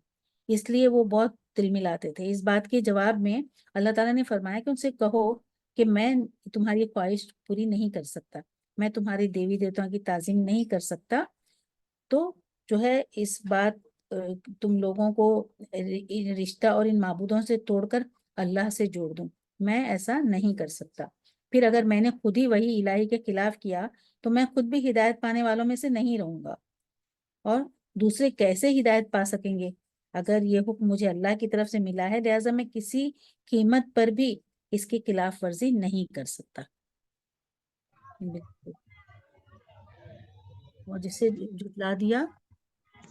اس لیے وہ بہت دل ملاتے تھے۔ اس بات کے جواب میں اللہ تعالیٰ نے فرمایا کہ ان سے کہو کہ میں تمہاری خواہش پوری نہیں کر سکتا، میں تمہاری دیوی دیوتاؤں کی تعظیم نہیں کر سکتا، تو جو ہے اس بات تم لوگوں کو رشتہ اور ان معبودوں سے توڑ کر اللہ سے جوڑ دوں، میں ایسا نہیں کر سکتا۔ پھر اگر میں نے خود ہی وہی الہی کے خلاف کیا تو میں خود بھی ہدایت پانے والوں میں سے نہیں رہوں گا، اور دوسرے کیسے ہدایت پا سکیں گے اگر یہ حکم مجھے اللہ کی طرف سے ملا ہے، لہٰذا میں کسی قیمت پر بھی اس کی خلاف ورزی نہیں کر سکتا۔ اور جسے جھٹلا دیا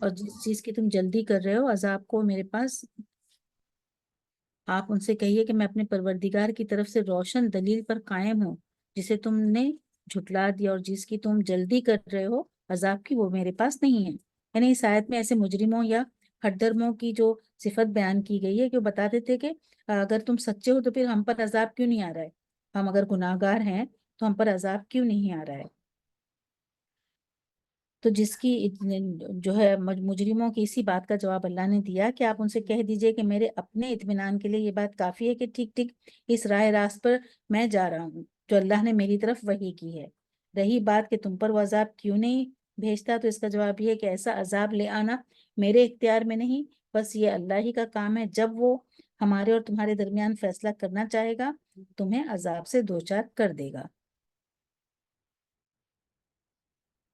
اور جس چیز کی تم جلدی کر رہے ہو عذاب کو میرے پاس، آپ ان سے کہیے کہ میں اپنے پروردگار کی طرف سے روشن دلیل پر قائم ہوں، جسے تم نے جھٹلا دیا اور جس کی تم جلدی کر رہے ہو عذاب کی، وہ میرے پاس نہیں ہے۔ یعنی اس آیت میں ایسے مجرموں یا ہٹ درموں کی جو صفت بیان کی گئی ہے کہ وہ بتاتے تھے کہ اگر تم سچے ہو تو پھر ہم پر عذاب کیوں نہیں آ رہا ہے، ہم اگر گناہ گار ہیں تو ہم پر عذاب کیوں نہیں آ رہا ہے۔ تو جس کی جو ہے مجرموں کی اسی بات کا جواب اللہ نے دیا کہ آپ ان سے کہہ دیجئے کہ میرے اپنے اطمینان کے لیے یہ بات کافی ہے کہ ٹھیک ٹھیک اس راہ راست پر میں جا رہا ہوں، جو اللہ نے میری طرف وحی کی ہے۔ رہی بات کہ تم پر وہ عذاب کیوں نہیں بھیجتا، تو اس کا جواب یہ ہے کہ ایسا عذاب لے آنا میرے اختیار میں نہیں، بس یہ اللہ ہی کا کام ہے۔ جب وہ ہمارے اور تمہارے درمیان فیصلہ کرنا چاہے گا تمہیں عذاب سے دوچار کر دے گا۔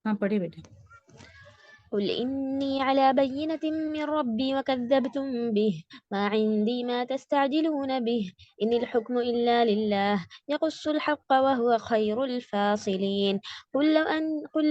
ہاں پڑھے بیٹے۔ قل إني على بينة من ربي وكذبتم به ما عندي ما تستعجلون به إن الحكم إلا لله يقص الحق وهو خير الفاصلين قل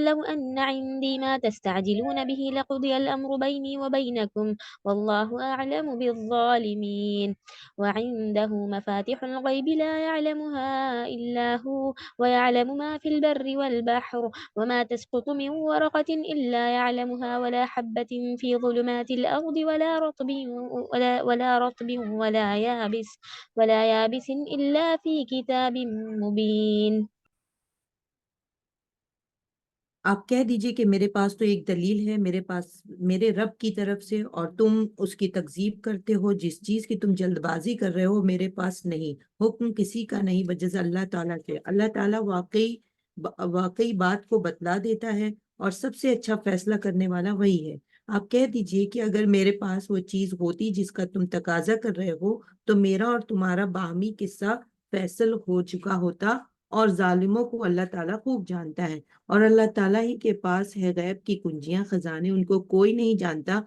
لو أن عندي ما تستعجلون به لقضي الأمر بيني وبينكم والله أعلم بالظالمين وعنده مفاتح الغيب لا يعلمها إلا هو ويعلم ما في البر والبحر وما تسقط من ورقة إلا يعلمها ولا حبة في ظلمات الأرض ولا رطب ولا يابس إلا في كتاب مبين۔ آپ کہہ دیجئے کہ میرے پاس تو ایک دلیل ہے میرے پاس میرے رب کی طرف سے، اور تم اس کی تکذیب کرتے ہو۔ جس چیز کی تم جلد بازی کر رہے ہو میرے پاس نہیں، حکم کسی کا نہیں بجز اللہ تعالیٰ کے۔ اللہ تعالیٰ واقعی بات کو بتلا دیتا ہے اور سب سے اچھا فیصلہ کرنے والا وہی ہے۔ آپ کہہ دیجئے کہ اگر میرے پاس وہ چیز ہوتی جس کا تم تقاضا کر رہے ہو تو میرا اور تمہارا باہمی قصہ فیصل ہو چکا ہوتا، اور ظالموں کو اللہ تعالیٰ خوب جانتا ہے۔ اور اللہ تعالیٰ ہی کے پاس ہے غیب کی کنجیاں، خزانے، ان کو کوئی نہیں جانتا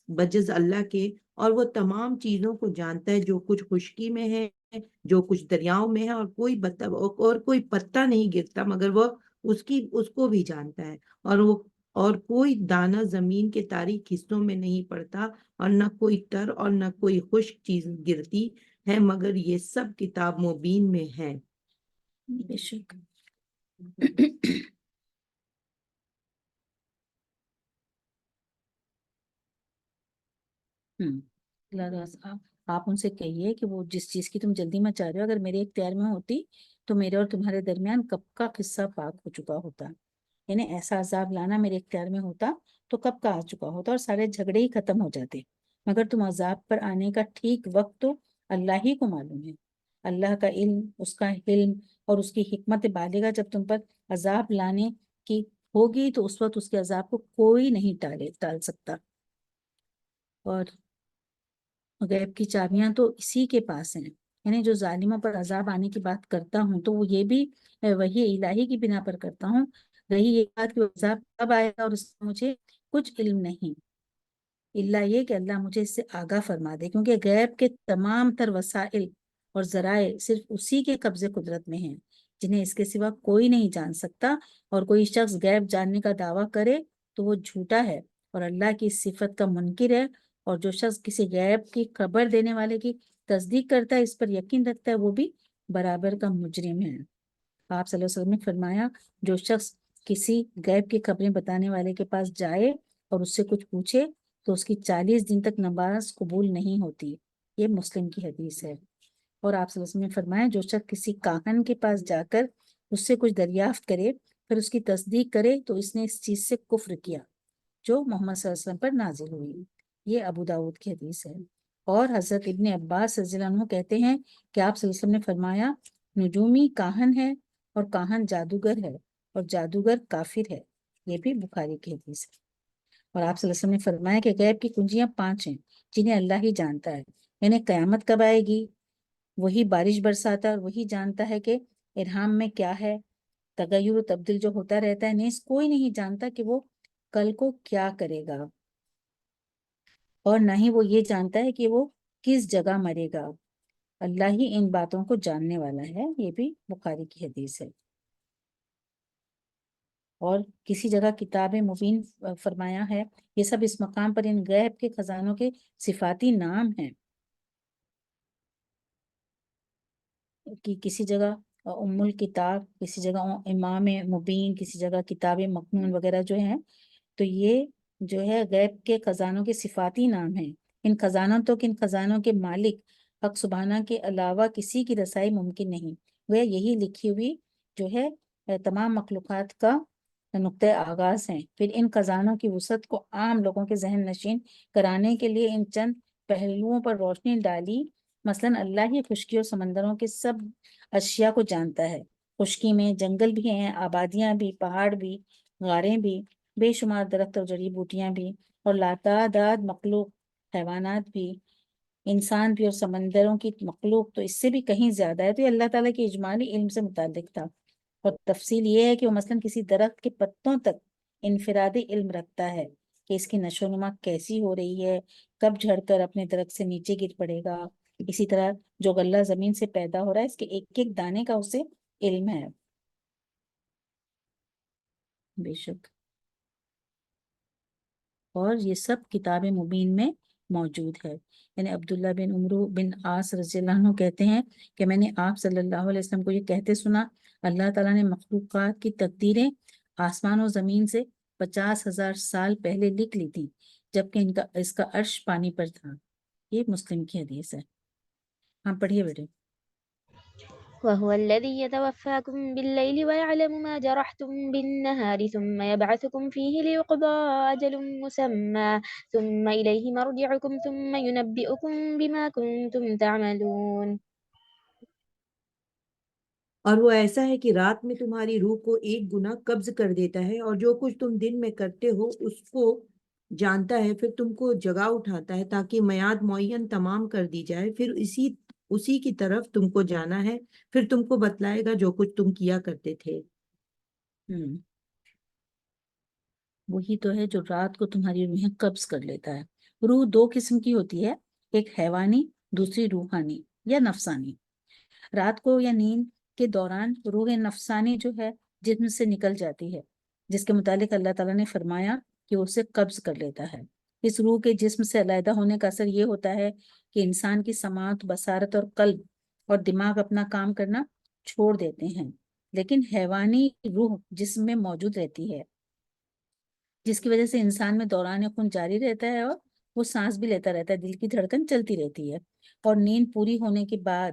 بجز اللہ کے، اور وہ تمام چیزوں کو جانتا ہے جو کچھ خشکی میں ہے، جو کچھ دریاؤں میں ہے، اور کوئی پتہ نہیں گرتا مگر وہ اس کو بھی جانتا ہے، اور کوئی دانہ زمین کے تاریک حصوں میں نہیں پڑتا، اور نہ کوئی تر اور نہ کوئی خشک چیز گرتی ہے مگر یہ سب کتاب مبین میں ہے۔ بے شک۔ آپ ان سے کہیے کہ وہ جس چیز کی تم جلدی میں چاہ رہے ہو اگر میرے اختیار میں ہوتی تو میرے اور تمہارے درمیان کب کا قصہ پاک ہو چکا ہوتا، یعنی ایسا عذاب لانا میرے اختیار میں ہوتا تو کب کا آ چکا ہوتا اور سارے جھگڑے ہی ختم ہو جاتے، مگر تم عذاب پر آنے کا ٹھیک وقت تو اللہ ہی کو معلوم ہے۔ اللہ کا علم، اس کا علم اور اس کی حکمت بالغہ جب تم پر عذاب لانے کی ہوگی تو اس وقت اس کے عذاب کو کوئی نہیں ٹال سکتا، اور غیب کی چابیاں تو اسی کے پاس ہیں۔ یعنی جو ظالموں پر عذاب آنے کی بات کرتا ہوں تو وہ یہ بھی وحی الہی کی بنا پر کرتا ہوں۔ رہی یہ بات کہ وہ عذاب کب آئے گا اور اس کا مجھے کچھ علم نہیں، اللہ یہ کہ اللہ مجھے اس سے آگاہ فرما دے، کیونکہ غیب کے تمام تر وسائل اور ذرائع صرف اسی کے قبضے قدرت میں ہیں جنہیں اس کے سوا کوئی نہیں جان سکتا، اور کوئی شخص غیب جاننے کا دعویٰ کرے تو وہ جھوٹا ہے اور اللہ کی صفت کا منکر ہے، اور جو شخص کسی غیب کی خبر دینے والے کی تصدیق کرتا ہے، اس پر یقین رکھتا ہے، وہ بھی برابر کا مجرم ہے۔ آپ صلی اللہ علیہ وسلم نے فرمایا جو شخص کسی غیب کی خبریں بتانے والے کے پاس جائے اور اس سے کچھ پوچھے تو اس کی 40 دن تک نماز قبول نہیں ہوتی، یہ مسلم کی حدیث ہے۔ اور آپ صلی اللہ علیہ وسلم نے فرمایا جو شخص کسی کاہن کے پاس جا کر اس سے کچھ دریافت کرے پھر اس کی تصدیق کرے تو اس نے اس چیز سے کفر کیا جو محمد صلی اللہ علیہ وسلم پر نازل ہوئی، یہ ابو داؤد کی حدیث ہے۔ اور حضرت ابن عباس رضی اللہ عنہ کہتے ہیں کہ آپ صلی اللہ علیہ وسلم نے فرمایا نجومی کاہن ہے اور کاہن جادوگر ہے اور جادوگر کافر ہے، یہ بھی بخاری کی حدیث ہے۔ اور آپ صلی اللہ علیہ وسلم نے فرمایا کہ غیب کی کنجیاں 5 ہیں جنہیں اللہ ہی جانتا ہے، یعنی قیامت کب آئے گی، وہی بارش برساتا ہے اور وہی جانتا ہے کہ ارحام میں کیا ہے، تغیر و تبدیل جو ہوتا رہتا ہے، نیز کوئی نہیں جانتا کہ وہ کل کو کیا کرے گا، اور نہ ہی وہ یہ جانتا ہے کہ وہ کس جگہ مرے گا، اللہ ہی ان باتوں کو جاننے والا ہے، یہ بھی بخاری کی حدیث ہے۔ اور کسی جگہ کتاب مبین فرمایا ہے، یہ سب اس مقام پر ان غیب کے خزانوں کے صفاتی نام ہیں، کہ کسی جگہ ام الکتاب، کسی جگہ امام مبین، کسی جگہ کتاب مکنون وغیرہ جو ہیں، تو یہ جو ہے غیب کے خزانوں کے صفاتی نام ہیں۔ ان خزانوں کے مالک حق سبحانہ کے علاوہ کسی کی رسائی ممکن نہیں، وہ یہی لکھی ہوئی جو ہے تمام مخلوقات کا نقطۂ آغاز ہیں۔ پھر ان خزانوں کی وسعت کو عام لوگوں کے ذہن نشین کرانے کے لیے ان چند پہلوؤں پر روشنی ڈالی، مثلا اللہ ہی خشکی اور سمندروں کے سب اشیاء کو جانتا ہے، خشکی میں جنگل بھی ہیں، آبادیاں بھی، پہاڑ بھی، غاریں بھی، بے شمار درخت اور جڑی بوٹیاں بھی، اور لاتعداد مخلوق، حیوانات بھی، انسان بھی، اور سمندروں کی مخلوق تو اس سے بھی کہیں زیادہ ہے۔ تو یہ اللہ تعالیٰ کے اجمالی علم سے متعلق تھا، اور تفصیل یہ ہے کہ وہ مثلاً کسی درخت کے پتوں تک انفرادی علم رکھتا ہے کہ اس کی نشو و نما کیسی ہو رہی ہے، کب جھڑ کر اپنے درخت سے نیچے گر پڑے گا۔ اسی طرح جو غلہ زمین سے پیدا ہو رہا ہے، اس کے ایک ایک دانے کا اسے علم ہے۔ بے شک، اور یہ سب کتاب مبین میں موجود ہے۔ یعنی عبداللہ بن عمرو بن عاص رضی اللہ عنہ کہتے ہیں کہ میں نے آپ صلی اللہ علیہ وسلم کو یہ کہتے سنا، اللہ تعالیٰ نے مخلوقات کی تقدیریں آسمان و زمین سے 50,000 سال پہلے لکھ لی تھی، جبکہ اس کا عرش پانی پر تھا۔ یہ مسلم کی حدیث ہے۔ ہاں پڑھیے بیٹے۔ وهو الذي يتوفاكم بالليل ويعلم ما جرحتم بالنهار ثم يبعثكم فيه ليقضى أجل مسمى ثم إليه مرجعكم ثم ينبئكم بما كنتم تعملون۔ اور وہ ایسا ہے کہ رات میں تمہاری روح کو ایک گنا قبض کر دیتا ہے، اور جو کچھ تم دن میں کرتے ہو اس کو جانتا ہے، پھر تم کو جگا اٹھاتا ہے تاکہ میعاد معین تمام کر دی جائے، پھر اسی کی طرف تم کو جانا ہے، پھر تم کو بتلائے گا جو کچھ تم کیا کرتے تھے۔ وہی تو ہے جو رات کو تمہاری روحیں قبض کر لیتا ہے۔ روح دو قسم کی ہوتی ہے، ایک حیوانی، دوسری روحانی یا نفسانی۔ رات کو یا نیند کے دوران روح نفسانی جو ہے جسم سے نکل جاتی ہے، جس کے متعلق اللہ تعالیٰ نے فرمایا کہ اسے قبض کر لیتا ہے۔ اس روح کے جسم سے علیحدہ ہونے کا اثر یہ ہوتا ہے کہ انسان کی سماعت، بصارت اور قلب اور دماغ اپنا کام کرنا چھوڑ دیتے ہیں، لیکن حیوانی روح جسم میں موجود رہتی ہے، جس کی وجہ سے انسان میں دوران خون جاری رہتا ہے اور وہ سانس بھی لیتا رہتا ہے، دل کی دھڑکن چلتی رہتی ہے، اور نیند پوری ہونے کے بعد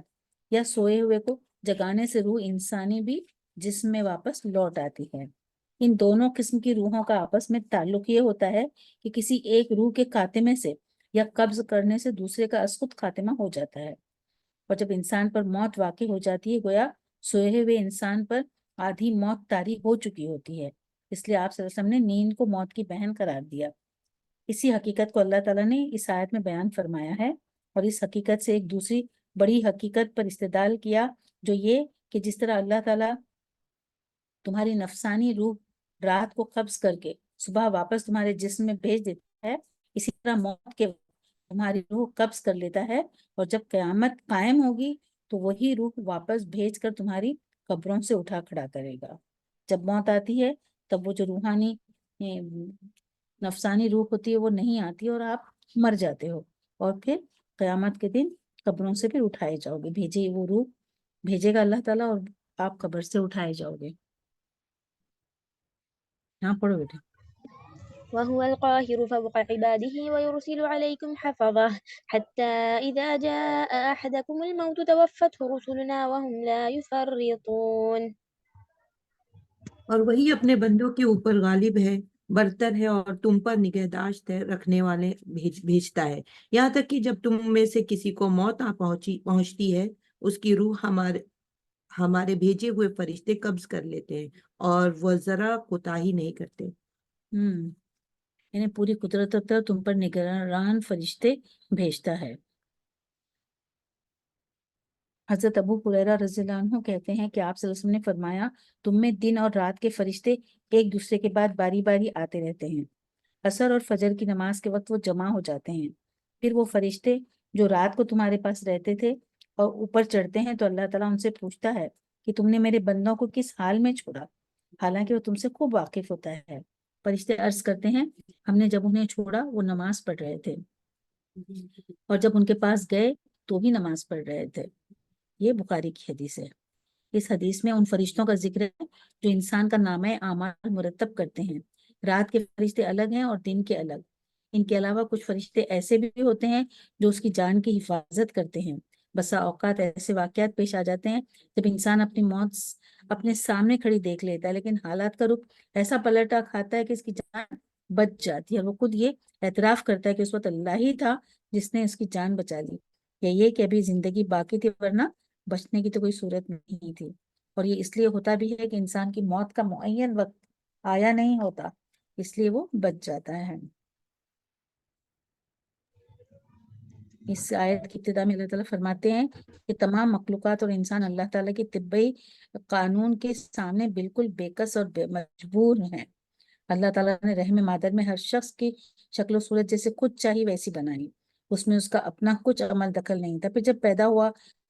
یا سوئے ہوئے کو جگانے سے روح انسانی بھی جسم میں واپس لوٹ آتی ہے۔ ان دونوں قسم کی روحوں کا آپس میں تعلق یہ ہوتا ہے کہ کسی ایک روح کے خاتمے سے یا قبض کرنے سے دوسرے کا از خود خاتمہ ہو جاتا ہے، اور جب انسان پر موت واقع ہو جاتی ہے گویا سوئے ہوئے انسان پر آدھی موت طاری ہو چکی ہوتی ہے۔ اس لیے آپ صلی اللہ علیہ وسلم نے نیند کو موت کی بہن قرار دیا۔ اسی حقیقت کو اللہ تعالیٰ نے اس آیت میں بیان فرمایا ہے، اور اس حقیقت سے ایک دوسری بڑی حقیقت پر استدلال کیا، جو یہ کہ جس طرح اللہ تعالیٰ تمہاری نفسانی روح رات کو قبض کر کے صبح واپس تمہارے جسم میں بھیج دیتا ہے، اسی طرح موت کے وقت تمہاری روح قبض کر لیتا ہے، اور جب قیامت قائم ہوگی تو وہی روح واپس بھیج کر تمہاری قبروں سے اٹھا کھڑا کرے گا۔ جب موت آتی ہے تب وہ جو روحانی نفسانی روح ہوتی ہے وہ نہیں آتی، اور آپ مر جاتے ہو، اور پھر قیامت کے دن قبروں سے پھر اٹھائے جاؤ گے، وہ روح بھیجے گا اللہ تعالیٰ، اور آپ قبر سے اٹھائے جاؤ گے۔ یہاں پڑھو بیٹے۔ وهو القاهر فوق عباده ويرسل عليكم حفظة حتى إذا جاء أحدكم الموت توفته رسلنا وهم لا يفرطون۔ اور وہی اپنے بندوں کے اوپر غالب ہے، برتر ہے، اور تم پر نگہداشت رکھنے والے بھیجتا ہے، یہاں تک کہ جب تم میں سے کسی کو موت پہنچتی ہے، اس کی روح ہمارے بھیجے ہوئے فرشتے قبض کر لیتے ہیں، اور وہ ذرا کوتاہی نہیں کرتے۔ یعنی پوری قدرت رکھتا ہے، تم پر نگران فرشتے بھیجتا ہے۔ حضرت ابو ہریرہ رضی اللہ عنہ کہتے ہیں کہ آپ صلی اللہ علیہ وسلم نے فرمایا، تم میں دن اور رات کے فرشتے ایک دوسرے کے بعد باری باری آتے رہتے ہیں، عصر اور فجر کی نماز کے وقت وہ جمع ہو جاتے ہیں، پھر وہ فرشتے جو رات کو تمہارے پاس رہتے تھے اور اوپر چڑھتے ہیں تو اللہ تعالیٰ ان سے پوچھتا ہے کہ تم نے میرے بندوں کو کس حال میں چھوڑا، حالانکہ وہ تم سے خوب واقف ہوتا ہے۔ فرشتے عرض کرتے ہیں، ہم نے جب انہیں چھوڑا وہ نماز پڑھ رہے تھے، اور جب ان کے پاس گئے تو بھی نماز پڑھ رہے تھے۔ یہ بخاری کی حدیث ہے۔ اس حدیث میں ان فرشتوں کا ذکر ہے جو انسان کا نامہ اعمال مرتب کرتے ہیں۔ رات کے فرشتے الگ ہیں اور دن کے الگ۔ ان کے علاوہ کچھ فرشتے ایسے بھی ہوتے ہیں جو اس کی جان کی حفاظت کرتے ہیں۔ بسا اوقات ایسے واقعات پیش آ جاتے ہیں جب انسان اپنی موت اپنے سامنے کھڑی دیکھ لیتا ہے، لیکن حالات کا رخ ایسا پلٹا کھاتا ہے کہ اس کی جان بچ جاتی ہے۔ وہ خود یہ اعتراف کرتا ہے کہ اس وقت اللہ ہی تھا جس نے اس کی جان بچا لی، یا یہ کہ ابھی زندگی باقی تھی ورنہ بچنے کی تو کوئی صورت نہیں تھی۔ اور یہ اس لیے ہوتا بھی ہے کہ انسان کی موت کا معین وقت آیا نہیں ہوتا، اس لیے وہ بچ جاتا ہے۔ اس آیت کی ابتدا میں اللہ تعالیٰ فرماتے ہیں کہ تمام مخلوقات اور انسان اللہ تعالیٰ کے طبی قانون کے سامنے بالکل بےکس اور مجبور ہیں۔ اللہ تعالیٰ نے رحم مادر میں ہر شخص کی شکل و صورت جیسے خود چاہی ویسی بنائی، اس میں اس کا اپنا کچھ عمل دخل نہیں تھا۔ پھر جب پیدا ہوا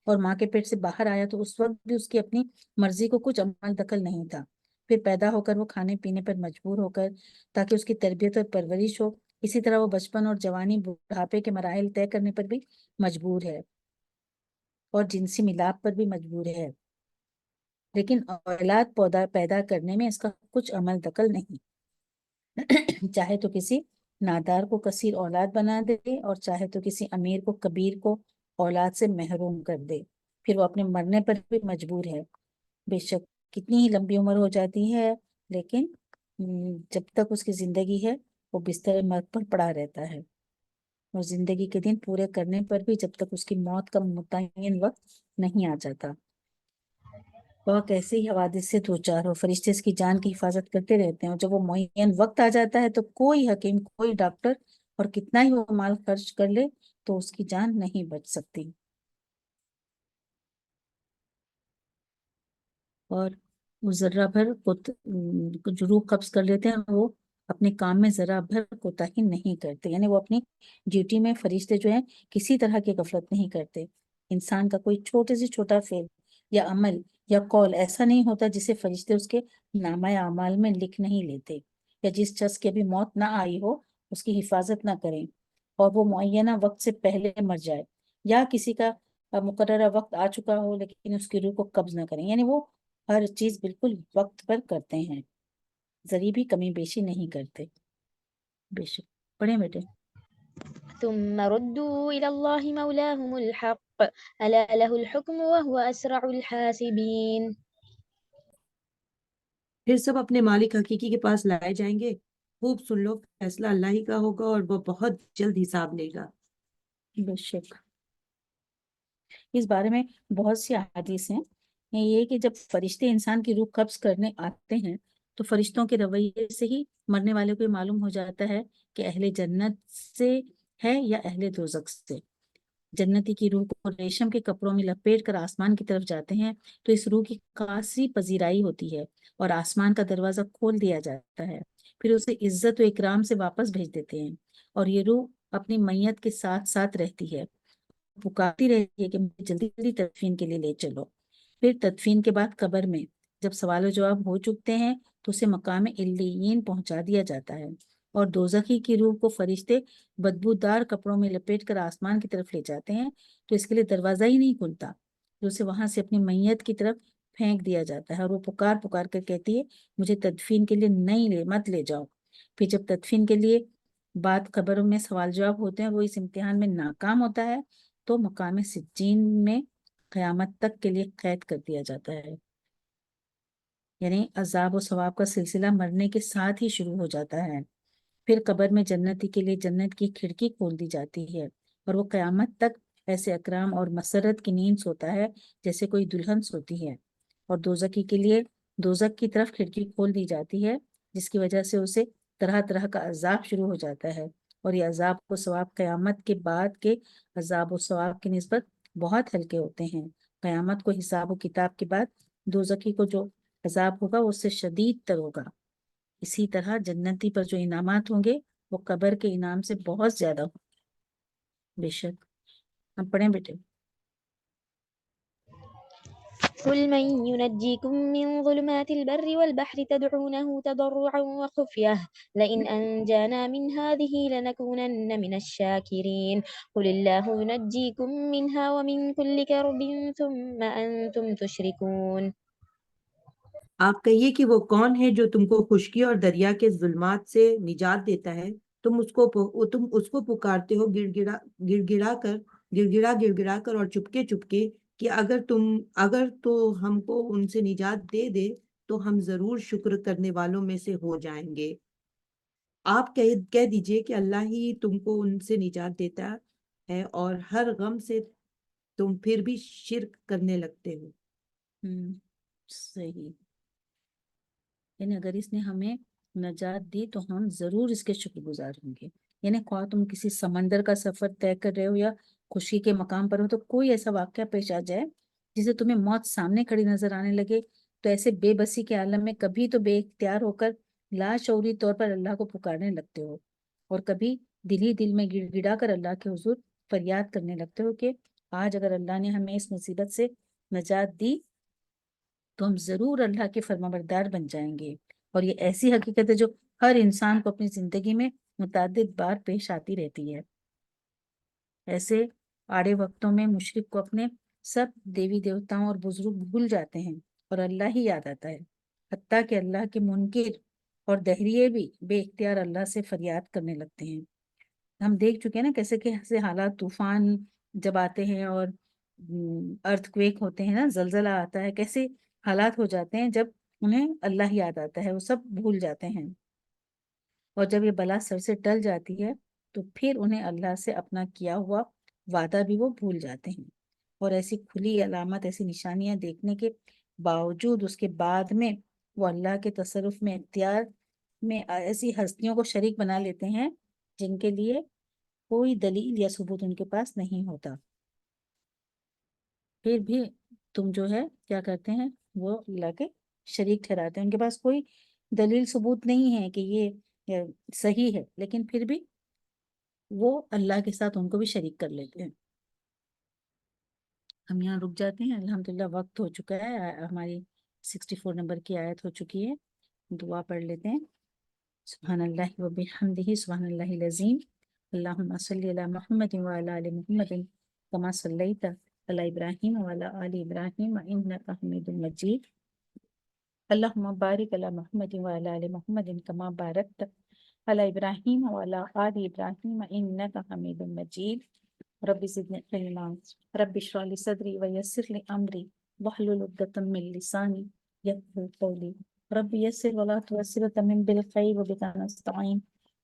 اور ماں کے پیٹ سے باہر آیا تو اس وقت بھی اس کی اپنی مرضی کو کچھ عمل دخل نہیں تھا۔ پھر پیدا ہو کر وہ کھانے پینے پر مجبور ہو کر تاکہ اس کی تربیت اور پرورش ہو، اسی طرح وہ بچپن اور جوانی بڑھاپے کے مراحل طے کرنے پر بھی مجبور ہے اور جنسی ملاپ پر بھی مجبور ہے، لیکن اولاد پیدا کرنے میں اس کا کچھ عمل دخل نہیں۔ چاہے تو کسی نادار کو کثیر اولاد بنا دے اور چاہے تو کسی امیر کو کبیر کو اولاد سے محروم کر دے، پھر وہ اپنے مرنے پر بھی مجبور ہے۔ بے شک کتنی ہی لمبی عمر ہو جاتی ہے، لیکن جب تک اس کی زندگی ہے وہ بستر مرگ پر پڑا رہتا ہے، اور زندگی کے دن پورے کرنے پر بھی جب تک اس کی موت کا متعین وقت نہیں آ جاتا۔ وہ کیسے ہی حوادث سے دوچار ہو، فرشتے اس کی جان کی حفاظت کرتے رہتے ہیں، اور جب وہ معین وقت آ جاتا ہے تو کوئی حکیم، کوئی ڈاکٹر اور کتنا ہی وہ مال خرچ کر لے تو اس کی جان نہیں بچ سکتی۔ اور وہ ذرہ بھر جو روح قبض کر لیتے ہیں وہ اپنے کام میں ذرہ بھر کوتاہی نہیں کرتے، یعنی وہ اپنی ڈیوٹی میں فرشتے جو ہیں کسی طرح کی غفلت نہیں کرتے۔ انسان کا کوئی چھوٹے سے چھوٹا فعل یا عمل یا قول ایسا نہیں ہوتا جسے فرشتے اس کے نامہ اعمال میں لکھ نہیں لیتے، یا جس شخص کی ابھی موت نہ آئی ہو اس کی حفاظت نہ کریں اور وہ معینہ وقت سے پہلے مر جائے، یا کسی کا مقررہ وقت آ چکا ہو لیکن اس کی روح کو قبض نہ کریں، یعنی وہ ہر چیز بالکل وقت پر کرتے ہیں، ذری بھی کمی بیشی نہیں کرتے۔ بے شک پڑھیں بیٹے۔ ثم ردوا إلى الله مولاهم الحق ألا له الحكم وهو أسرع الحاسبين۔ پھر سب اپنے مالک حقیقی کے پاس لائے جائیں گے۔ خوب سن لو، فیصلہ اللہ ہی کا ہوگا اور وہ بہت جلد حساب لے گا۔ بے شک اس بارے میں بہت سی احادیث ہیں۔ یہ کہ جب فرشتے انسان کی روح قبض کرنے آتے ہیں تو فرشتوں کے رویے سے ہی مرنے والے کو یہ معلوم ہو جاتا ہے کہ اہل جنت سے ہے یا اہل دوزخ سے۔ جنتی کی روح کو ریشم کے کپڑوں میں لپیٹ کر آسمان کی طرف جاتے ہیں تو اس روح کی خاصی پذیرائی ہوتی ہے اور آسمان کا دروازہ کھول دیا جاتا ہے، پھر اسے عزت و اکرام سے واپس بھیج دیتے ہیں، اور یہ روح اپنی میت کے ساتھ ساتھ رہتی ہے، پکارتی رہتی ہے کہ مجھے جلدی جلدی تدفین کے لیے لے چلو۔ پھر تدفین کے بعد قبر میں جب سوال و جواب ہو چکتے ہیں تو اسے مقام علیین پہنچا دیا جاتا ہے، اور دوزخی کی روح کو فرشتے بدبودار کپڑوں میں لپیٹ کر آسمان کی طرف لے جاتے ہیں تو اس کے لیے دروازہ ہی نہیں کھلتا، تو اسے وہاں سے اپنی میت کی طرف پھینک دیا جاتا ہے، اور وہ پکار پکار کر کہتی ہے مجھے تدفین کے لیے نہیں مت لے جاؤ۔ پھر جب تدفین کے لیے بعد قبر میں سوال جواب ہوتے ہیں وہ اس امتحان میں ناکام ہوتا ہے تو مقام سجین میں قیامت تک کے لیے قید کر دیا جاتا ہے، یعنی عذاب و ثواب کا سلسلہ مرنے کے ساتھ ہی شروع ہو جاتا ہے۔ پھر قبر میں جنتی کے لیے جنت کی کھڑکی کھول دی جاتی ہے اور وہ قیامت تک ایسے اکرام اور مسرت کی نیند سوتا ہے جیسے کوئی دلہن سوتی ہے، اور دوزخی کے لیے دوزخ کی طرف کھڑکی کھول دی جاتی ہے جس کی وجہ سے اسے طرح طرح کا عذاب شروع ہو جاتا ہے، اور یہ عذاب و ثواب قیامت کے بعد کے عذاب و ثواب کی نسبت بہت ہلکے ہوتے ہیں۔ قیامت کو حساب و کتاب کے بعد دوزخی کو جو عذاب ہوگا وہ اس سے شدید تر ہوگا۔ اسی طرح جنتی پر جو انعامات ہوں گے وہ قبر کے انعام سے بہت زیادہ ہوں گے۔ بے شک ہم پڑھیں بیٹے۔ قل من ينجيكم من ظلمات البر والبحر تدعونه تضرعا وخفية لئن أنجانا من هذه لنكونن من الشاكرين قل الله ينجيكم منها ومن كل كرب ثم أنتم تشركون۔ آپ کہیے کہ وہ کون ہے جو تم کو خشکی اور دریا کے ظلمات سے نجات دیتا ہے؟ تم اس کو پکارتے ہو گڑ گڑا کر اور چپکے چپکے کہ اگر تو ہم کو ان سے نجات دے دے تو ہم ضرور شکر کرنے والوں میں سے ہو جائیں گے۔ آپ کہہ دیجئے کہ اللہ ہی تم کو ان سے نجات دیتا ہے اور ہر غم سے تم پھر بھی شرک کرنے لگتے ہو۔ صحیح، یعنی اگر اس نے ہمیں نجات دی تو ہم ضرور اس کے شکر گزار ہوں گے. یعنی خواہ تم کسی سمندر کا سفر طے کر رہے ہو یا خوشی کے مقام پر ہو، تو کوئی ایسا واقعہ پیش آ جائے جسے تمہیں موت سامنے کھڑی نظر آنے لگے، تو ایسے بے بسی کے عالم میں کبھی تو بے اختیار ہو کر لاشعوری طور پر اللہ کو پکارنے لگتے ہو، اور کبھی دل ہی دل میں گڑ گڑا کر اللہ کے حضور فریاد کرنے لگتے ہو کہ آج اگر اللہ نے ہمیں اس مصیبت سے نجات دی تو ہم ضرور اللہ کے فرمانبردار بن جائیں گے. اور یہ ایسی حقیقت ہے جو ہر انسان کو اپنی زندگی میں متعدد بار پیش آتی رہتی ہے. ایسے آڑے وقتوں میں مشرک کو اپنے سب دیوی دیوتاؤں اور بزرگ بھول جاتے ہیں اور اللہ ہی یاد آتا ہے، حتیٰ کہ اللہ کے منکر اور دہریے بھی بے اختیار اللہ سے فریاد کرنے لگتے ہیں. ہم دیکھ چکے ہیں نا کیسے کیسے حالات، طوفان جب آتے ہیں اور ارتھ کویک ہوتے ہیں نا، زلزلہ آتا ہے، کیسے حالات ہو جاتے ہیں جب انہیں اللہ یاد آتا ہے، وہ سب بھول جاتے ہیں. اور جب یہ بلا سر سے ٹل جاتی ہے تو پھر انہیں اللہ سے اپنا کیا ہوا وعدہ بھی وہ بھول جاتے ہیں. اور ایسی کھلی علامت، ایسی نشانیاں دیکھنے کے باوجود اس کے بعد میں وہ اللہ کے تصرف میں، اختیار میں ایسی ہستیوں کو شریک بنا لیتے ہیں جن کے لیے کوئی دلیل یا ثبوت ان کے پاس نہیں ہوتا. پھر بھی تم جو ہے کیا کرتے ہیں، وہ اللہ کے شریک ٹھہراتے ہیں. ان کے پاس کوئی دلیل ثبوت نہیں ہے کہ یہ صحیح ہے، لیکن پھر بھی وہ اللہ کے ساتھ ان کو بھی شریک کر لیتے ہیں. ہم یہاں رک جاتے ہیں. الحمدللہ وقت ہو چکا ہے، ہماری 64 نمبر کی آیت ہو چکی ہے. دعا پڑھ لیتے ہیں. سبحان اللہ و بحمدہ، سبحان اللہ العظیم. اللہم صلی علی محمد وعلی آل محمد کما صلیت علی ابراہیم وعلی آل ابراہیم انک حمید مجید. اللہم بارک علی محمد وعلی آل محمد کما بارکت علی ابراہیم وعلی آل ابراہیم انک حمید مجید. رب زدنی علما، رب اشرح لی صدری ویسر لی امری واحلل عقدۃ من لسانی یفقہوا قولی. رب یسر ولا تعسر وتمم بالخیر وبک نستعین.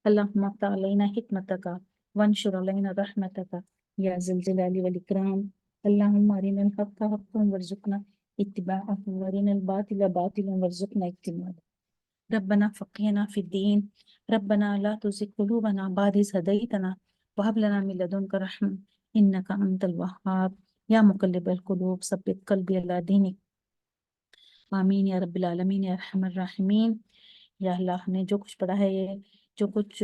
اللہم افتح علینا حکمتک وانشر علینا رحمتک یا ذی الجلال والاکرام. اللہم ارنا الحق حقا وارزقنا اتباعہ وارنا الباطل باطلا وارزقنا اجتنابہ. ربنا فقہنا فی الدین، ربنا لا تزغ قلوبنا بعد اذ ہدیتنا وہب لنا من لدنک رحمہ انک انت الوہاب. یا مقلب القلوب ثبت قلبی علی دینک. آمین یا رب العالمین یا ارحم الراحمین. یا اللہ، ہم نے جو کچھ پڑھا ہے، یہ جو کچھ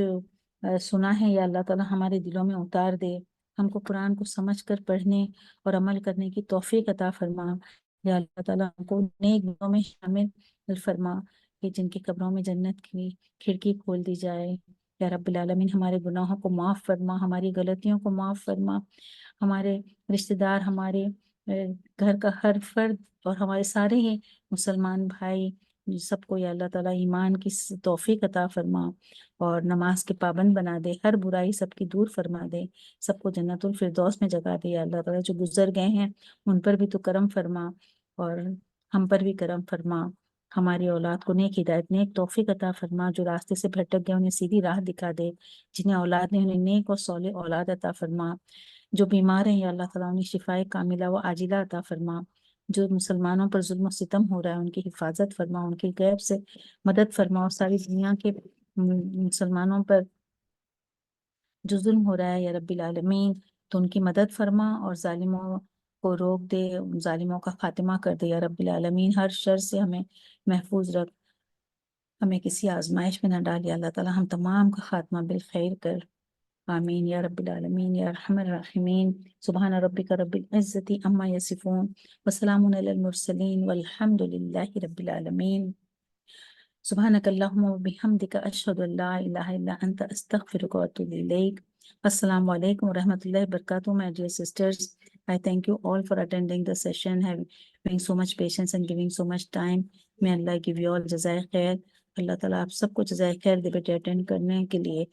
سنا ہے، یا اللہ تعالیٰ ہمارے دلوں میں اتار دے. ہم کو قرآن کو سمجھ کر پڑھنے اور عمل کرنے کی توفیق عطا فرما. یا اللہ تعالیٰ ہم کو نیک گناہوں میں شامل فرما کہ جن کی قبروں میں جنت کی کھڑکی کھول دی جائے. یا رب العالمین ہمارے گناہوں کو معاف فرما، ہماری غلطیوں کو معاف فرما. ہمارے رشتہ دار، ہمارے گھر کا ہر فرد اور ہمارے سارے ہی مسلمان بھائی سب کو یا اللہ تعالیٰ ایمان کی توفیق عطا فرما اور نماز کے پابند بنا دے. ہر برائی سب کی دور فرما دے، سب کو جنت الفردوس میں جگہ دے. یا اللہ تعالیٰ جو گزر گئے ہیں ان پر بھی تو کرم فرما اور ہم پر بھی کرم فرما. ہماری اولاد کو نیک ہدایت، نیک توفیق عطا فرما. جو راستے سے بھٹک گئے انہیں سیدھی راہ دکھا دے. جنہیں اولاد نے انہیں نیک اور صالح اولاد عطا فرما. جو بیمار ہیں یا اللہ تعالیٰ انہیں شفائے کاملہ و عاجلہ عطا فرما. جو مسلمانوں پر ظلم و ستم ہو رہا ہے ان کی حفاظت فرما، ان کی غیب سے مدد فرما. اور ساری دنیا کے مسلمانوں پر جو ظلم ہو رہا ہے یا رب العالمین تو ان کی مدد فرما اور ظالموں کو روک دے، ظالموں کا خاتمہ کر دے. یا رب العالمین ہر شر سے ہمیں محفوظ رکھ، ہمیں کسی آزمائش میں نہ ڈال. یا اللہ تعالیٰ ہم تمام کا خاتمہ بالخیر کر. آمین یا رب العالمین یا ارحم الراحمین. سبحان ربک رب العزت عما یصفون وسلام علی المرسلین والحمد للہ رب العالمین. سبحانک اللہم وبحمدک اشہد ان لا الہ الا انت استغفرک واتوب الیک. السلام علیکم ورحمۃ اللہ وبرکاتہ. My dear sisters, I thank you all for attending the session, having so much patience and giving so much time. May Allah give you all جزائے خیر. اللہ تعالیٰ آپ سب کو جزائے خیر دے بیٹے اٹینڈ کرنے کے لیے،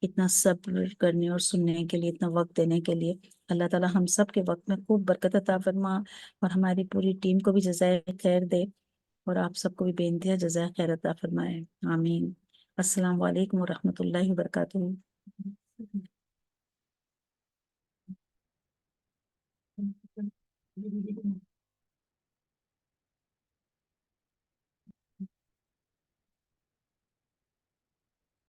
اتنا صبر کرنے اور سننے کے لیے، اتنا وقت دینے کے لیے. اللہ تعالیٰ ہم سب کے وقت میں خوب برکت عطا فرما اور ہماری پوری ٹیم کو بھی جزائے خیر دے اور آپ سب کو بھی بے انتہا جزائے خیر عطا فرمائے. آمین. السلام علیکم ورحمۃ اللہ وبرکاتہ.